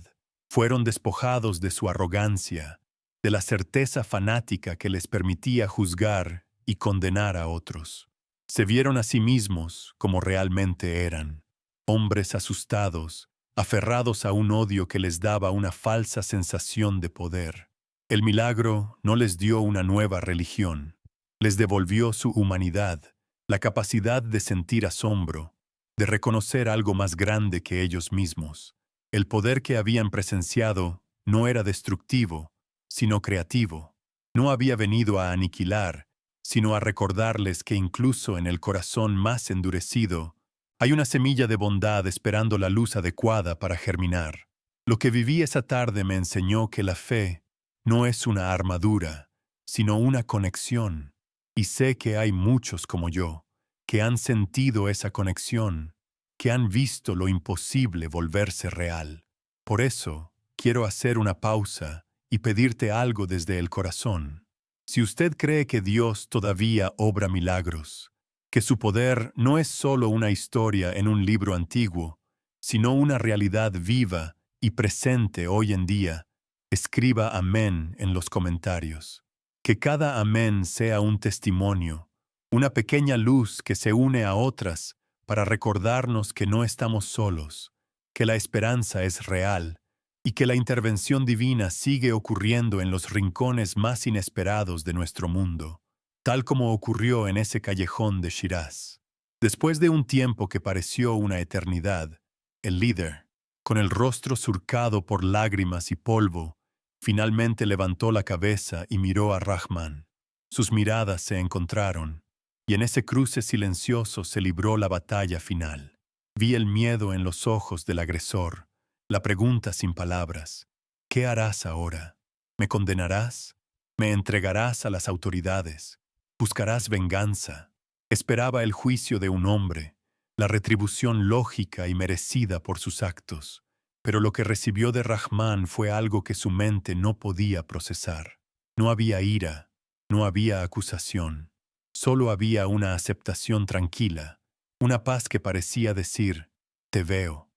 Fueron despojados de su arrogancia, de la certeza fanática que les permitía juzgar y condenar a otros. Se vieron a sí mismos como realmente eran, hombres asustados, aferrados a un odio que les daba una falsa sensación de poder. El milagro no les dio una nueva religión, les devolvió su humanidad, la capacidad de sentir asombro, de reconocer algo más grande que ellos mismos. El poder que habían presenciado no era destructivo, sino creativo. No había venido a aniquilar, sino a recordarles que incluso en el corazón más endurecido hay una semilla de bondad esperando la luz adecuada para germinar. Lo que viví esa tarde me enseñó que la fe no es una armadura, sino una conexión. Y sé que hay muchos como yo, que han sentido esa conexión, que han visto lo imposible volverse real. Por eso, quiero hacer una pausa y pedirte algo desde el corazón. Si usted cree que Dios todavía obra milagros, que su poder no es solo una historia en un libro antiguo, sino una realidad viva y presente hoy en día, escriba amén en los comentarios. Que cada amén sea un testimonio, una pequeña luz que se une a otras para recordarnos que no estamos solos, que la esperanza es real y que la intervención divina sigue ocurriendo en los rincones más inesperados de nuestro mundo, tal como ocurrió en ese callejón de Shiraz. Después de un tiempo que pareció una eternidad, el líder, con el rostro surcado por lágrimas y polvo, finalmente levantó la cabeza y miró a Rahman. Sus miradas se encontraron, y en ese cruce silencioso se libró la batalla final. Vi el miedo en los ojos del agresor, la pregunta sin palabras. ¿Qué harás ahora? ¿Me condenarás? ¿Me entregarás a las autoridades? ¿Buscarás venganza? Esperaba el juicio de un hombre, la retribución lógica y merecida por sus actos. Pero lo que recibió de Rahman fue algo que su mente no podía procesar. No había ira, no había acusación, solo había una aceptación tranquila, una paz que parecía decir, te veo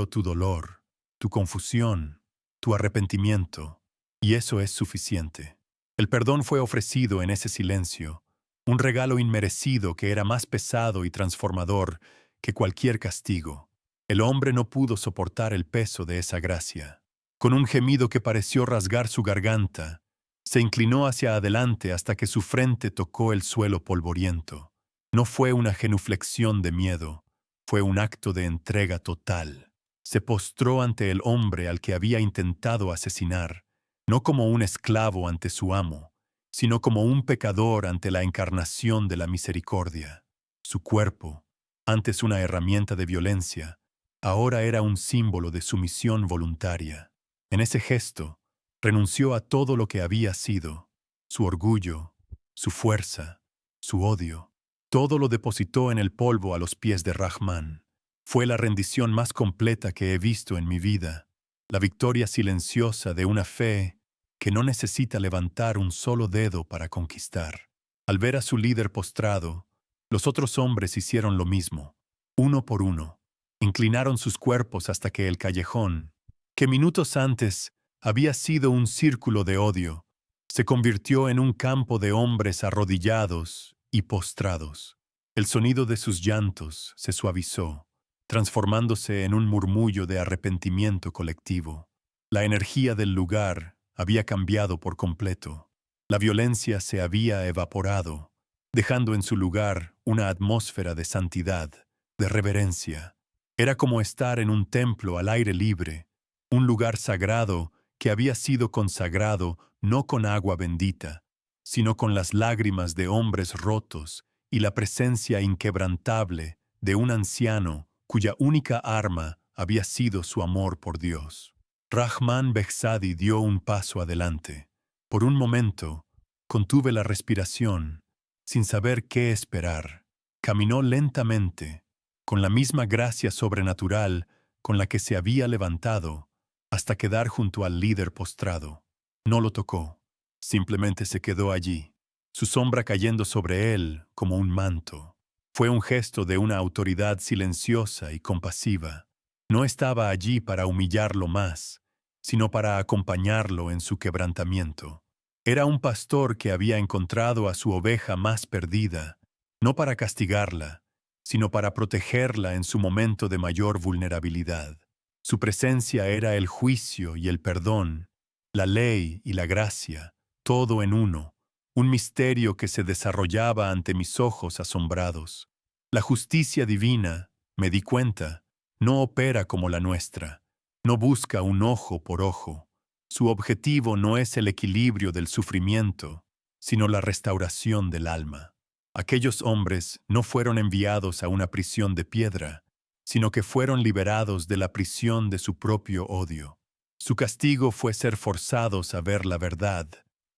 tu dolor, tu confusión, tu arrepentimiento, y eso es suficiente. El perdón fue ofrecido en ese silencio, un regalo inmerecido que era más pesado y transformador que cualquier castigo. El hombre no pudo soportar el peso de esa gracia. Con un gemido que pareció rasgar su garganta, se inclinó hacia adelante hasta que su frente tocó el suelo polvoriento. No fue una genuflexión de miedo, fue un acto de entrega total. Se postró ante el hombre al que había intentado asesinar, no como un esclavo ante su amo, sino como un pecador ante la encarnación de la misericordia. Su cuerpo, antes una herramienta de violencia, ahora era un símbolo de sumisión voluntaria. En ese gesto, renunció a todo lo que había sido, su orgullo, su fuerza, su odio. Todo lo depositó en el polvo a los pies de Rahman. Fue la rendición más completa que he visto en mi vida, la victoria silenciosa de una fe que no necesita levantar un solo dedo para conquistar. Al ver a su líder postrado, los otros hombres hicieron lo mismo, uno por uno. Inclinaron sus cuerpos hasta que el callejón, que minutos antes había sido un círculo de odio, se convirtió en un campo de hombres arrodillados y postrados. El sonido de sus llantos se suavizó, transformándose en un murmullo de arrepentimiento colectivo. La energía del lugar había cambiado por completo. La violencia se había evaporado, dejando en su lugar una atmósfera de santidad, de reverencia. Era como estar en un templo al aire libre, un lugar sagrado que había sido consagrado no con agua bendita, sino con las lágrimas de hombres rotos y la presencia inquebrantable de un anciano cuya única arma había sido su amor por Dios. Rahman Behzadi dio un paso adelante. Por un momento, contuve la respiración, sin saber qué esperar. Caminó lentamente, con la misma gracia sobrenatural con la que se había levantado, hasta quedar junto al líder postrado. No lo tocó, simplemente se quedó allí, su sombra cayendo sobre él como un manto. Fue un gesto de una autoridad silenciosa y compasiva. No estaba allí para humillarlo más, sino para acompañarlo en su quebrantamiento. Era un pastor que había encontrado a su oveja más perdida, no para castigarla, sino para protegerla en su momento de mayor vulnerabilidad. Su presencia era el juicio y el perdón, la ley y la gracia, todo en uno, un misterio que se desarrollaba ante mis ojos asombrados. La justicia divina, me di cuenta, no opera como la nuestra, no busca un ojo por ojo. Su objetivo no es el equilibrio del sufrimiento, sino la restauración del alma. Aquellos hombres no fueron enviados a una prisión de piedra, sino que fueron liberados de la prisión de su propio odio. Su castigo fue ser forzados a ver la verdad,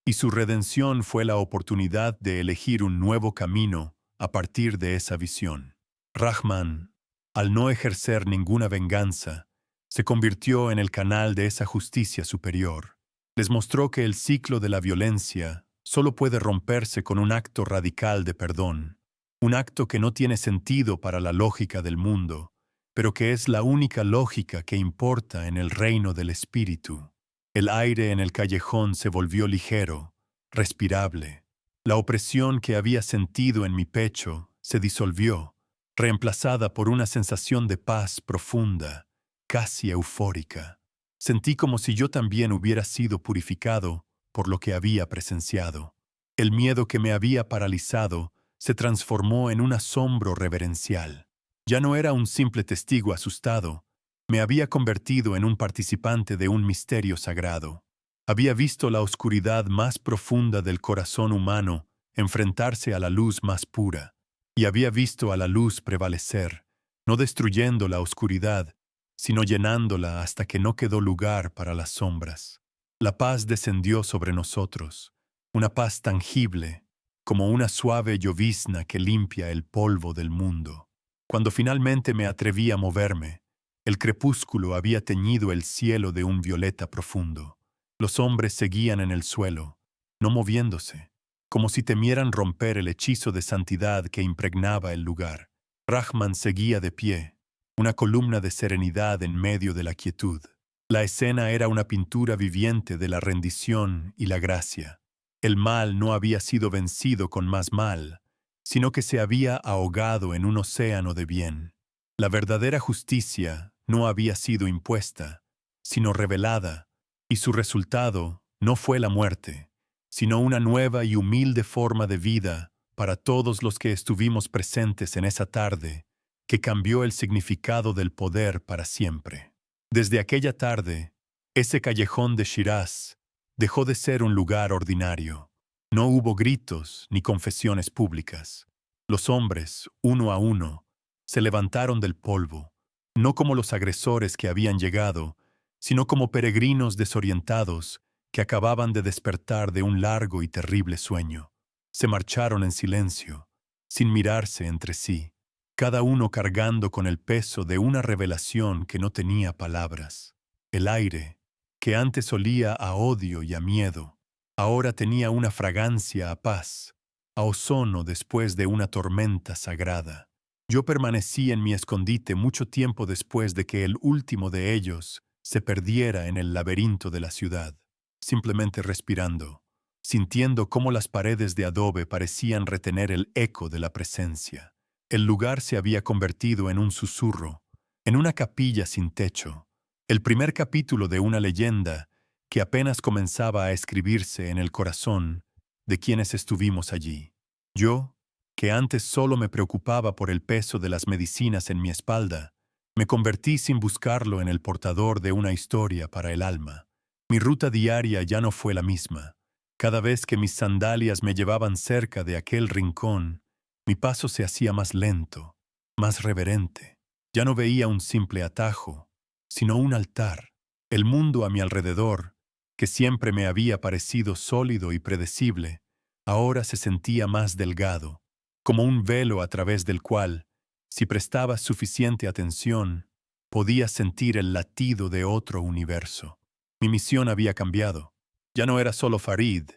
y su redención fue la oportunidad de elegir un nuevo camino a partir de esa visión. Rahman, al no ejercer ninguna venganza, se convirtió en el canal de esa justicia superior. Les mostró que el ciclo de la violencia solo puede romperse con un acto radical de perdón, un acto que no tiene sentido para la lógica del mundo, pero que es la única lógica que importa en el reino del espíritu. El aire en el callejón se volvió ligero, respirable. La opresión que había sentido en mi pecho se disolvió, reemplazada por una sensación de paz profunda, casi eufórica. Sentí como si yo también hubiera sido purificado por lo que había presenciado. El miedo que me había paralizado se transformó en un asombro reverencial. Ya no era un simple testigo asustado, me había convertido en un participante de un misterio sagrado. Había visto la oscuridad más profunda del corazón humano enfrentarse a la luz más pura, y había visto a la luz prevalecer, no destruyendo la oscuridad, sino llenándola hasta que no quedó lugar para las sombras. La paz descendió sobre nosotros, una paz tangible, como una suave llovizna que limpia el polvo del mundo. Cuando finalmente me atreví a moverme, el crepúsculo había teñido el cielo de un violeta profundo. Los hombres seguían en el suelo, no moviéndose, como si temieran romper el hechizo de santidad que impregnaba el lugar. Rahman seguía de pie, una columna de serenidad en medio de la quietud. La escena era una pintura viviente de la rendición y la gracia. El mal no había sido vencido con más mal, sino que se había ahogado en un océano de bien. La verdadera justicia no había sido impuesta, sino revelada, y su resultado no fue la muerte, sino una nueva y humilde forma de vida para todos los que estuvimos presentes en esa tarde, que cambió el significado del poder para siempre. Desde aquella tarde, ese callejón de Shiraz dejó de ser un lugar ordinario. No hubo gritos ni confesiones públicas. Los hombres, uno a uno, se levantaron del polvo, no como los agresores que habían llegado, sino como peregrinos desorientados que acababan de despertar de un largo y terrible sueño. Se marcharon en silencio, sin mirarse entre sí, cada uno cargando con el peso de una revelación que no tenía palabras. El aire, que antes olía a odio y a miedo, ahora tenía una fragancia a paz, a ozono después de una tormenta sagrada. Yo permanecí en mi escondite mucho tiempo después de que el último de ellos se perdiera en el laberinto de la ciudad, simplemente respirando, sintiendo cómo las paredes de adobe parecían retener el eco de la presencia. El lugar se había convertido en un susurro, en una capilla sin techo, el primer capítulo de una leyenda que apenas comenzaba a escribirse en el corazón de quienes estuvimos allí. Yo, que antes solo me preocupaba por el peso de las medicinas en mi espalda, me convertí sin buscarlo en el portador de una historia para el alma. Mi ruta diaria ya no fue la misma. Cada vez que mis sandalias me llevaban cerca de aquel rincón, mi paso se hacía más lento, más reverente. Ya no veía un simple atajo, sino un altar. El mundo a mi alrededor, que siempre me había parecido sólido y predecible, ahora se sentía más delgado, como un velo a través del cual, si prestabas suficiente atención, podías sentir el latido de otro universo. Mi misión había cambiado. Ya no era solo Farid,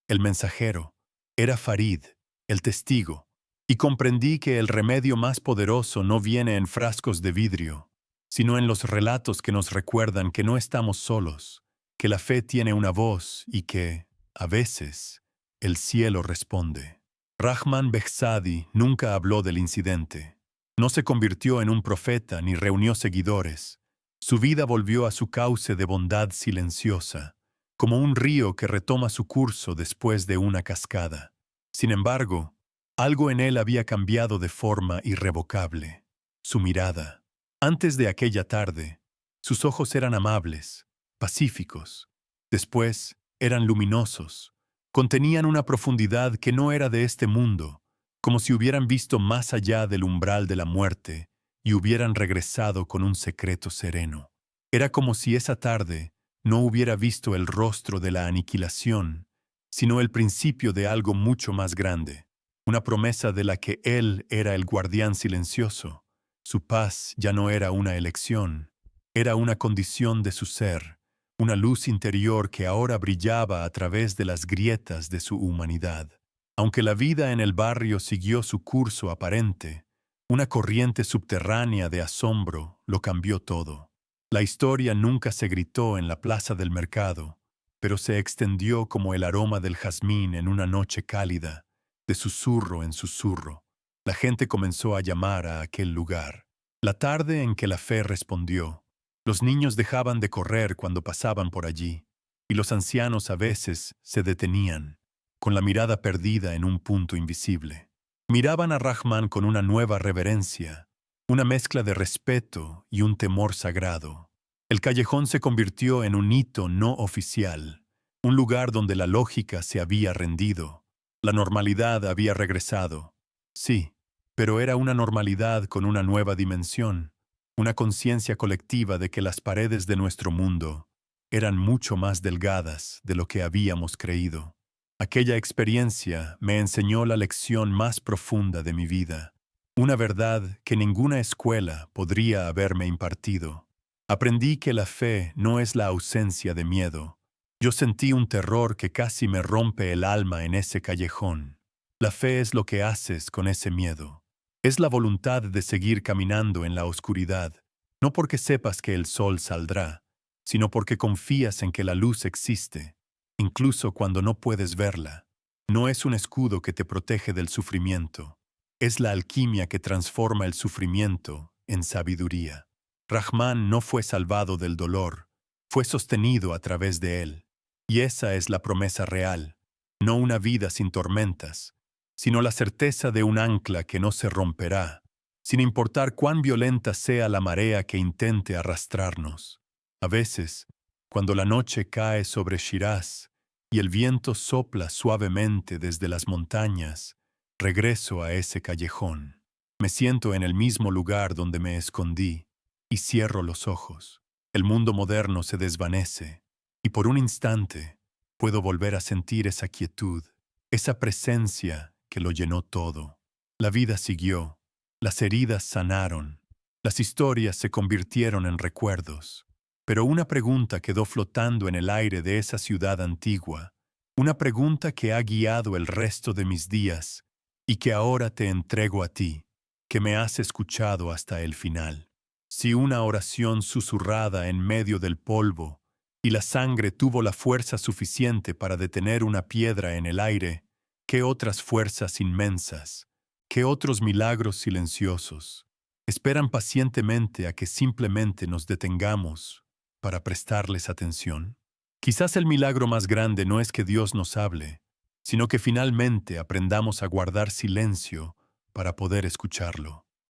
el mensajero, era Farid, el testigo. Y comprendí que el remedio más poderoso no viene en frascos de vidrio, sino en los relatos que nos recuerdan que no estamos solos, que la fe tiene una voz y que, a veces, el cielo responde. Rahman Behzadi nunca habló del incidente. No se convirtió en un profeta ni reunió seguidores. Su vida volvió a su cauce de bondad silenciosa, como un río que retoma su curso después de una cascada. Sin embargo, algo en él había cambiado de forma irrevocable. Su mirada. Antes de aquella tarde, sus ojos eran amables, pacíficos. Después, eran luminosos. Contenían una profundidad que no era de este mundo, como si hubieran visto más allá del umbral de la muerte y hubieran regresado con un secreto sereno. Era como si esa tarde no hubiera visto el rostro de la aniquilación, sino el principio de algo mucho más grande, una promesa de la que él era el guardián silencioso. Su paz ya no era una elección, era una condición de su ser, una luz interior que ahora brillaba a través de las grietas de su humanidad. Aunque la vida en el barrio siguió su curso aparente, una corriente subterránea de asombro lo cambió todo. La historia nunca se gritó en la plaza del mercado, pero se extendió como el aroma del jazmín en una noche cálida, de susurro en susurro. La gente comenzó a llamar a aquel lugar. La tarde en que la fe respondió, los niños dejaban de correr cuando pasaban por allí, y los ancianos a veces se detenían, con la mirada perdida en un punto invisible. Miraban a Rahman con una nueva reverencia, una mezcla de respeto y un temor sagrado. El callejón se convirtió en un hito no oficial, un lugar donde la lógica se había rendido, la normalidad había regresado. Sí, pero era una normalidad con una nueva dimensión, una conciencia colectiva de que las paredes de nuestro mundo eran mucho más delgadas de lo que habíamos creído. Aquella experiencia me enseñó la lección más profunda de mi vida, una verdad que ninguna escuela podría haberme impartido. Aprendí que la fe no es la ausencia de miedo. Yo sentí un terror que casi me rompe el alma en ese callejón. La fe es lo que haces con ese miedo. Es la voluntad de seguir caminando en la oscuridad, no porque sepas que el sol saldrá, sino porque confías en que la luz existe, incluso cuando no puedes verla. No es un escudo que te protege del sufrimiento. Es la alquimia que transforma el sufrimiento en sabiduría. Rahman no fue salvado del dolor, fue sostenido a través de él. Y esa es la promesa real, no una vida sin tormentas, sino la certeza de un ancla que no se romperá, sin importar cuán violenta sea la marea que intente arrastrarnos. A veces, cuando la noche cae sobre Shiraz y el viento sopla suavemente desde las montañas, regreso a ese callejón. Me siento en el mismo lugar donde me escondí y cierro los ojos. El mundo moderno se desvanece y por un instante puedo volver a sentir esa quietud, esa presencia que lo llenó todo. La vida siguió, las heridas sanaron, las historias se convirtieron en recuerdos. Pero una pregunta quedó flotando en el aire de esa ciudad antigua, una pregunta que ha guiado el resto de mis días y que ahora te entrego a ti, que me has escuchado hasta el final. Si una oración susurrada en medio del polvo y la sangre tuvo la fuerza suficiente para detener una piedra en el aire, ¿qué otras fuerzas inmensas, qué otros milagros silenciosos esperan pacientemente a que simplemente nos detengamos para prestarles atención? Quizás el milagro más grande no es que Dios nos hable, sino que finalmente aprendamos a guardar silencio para poder escucharlo.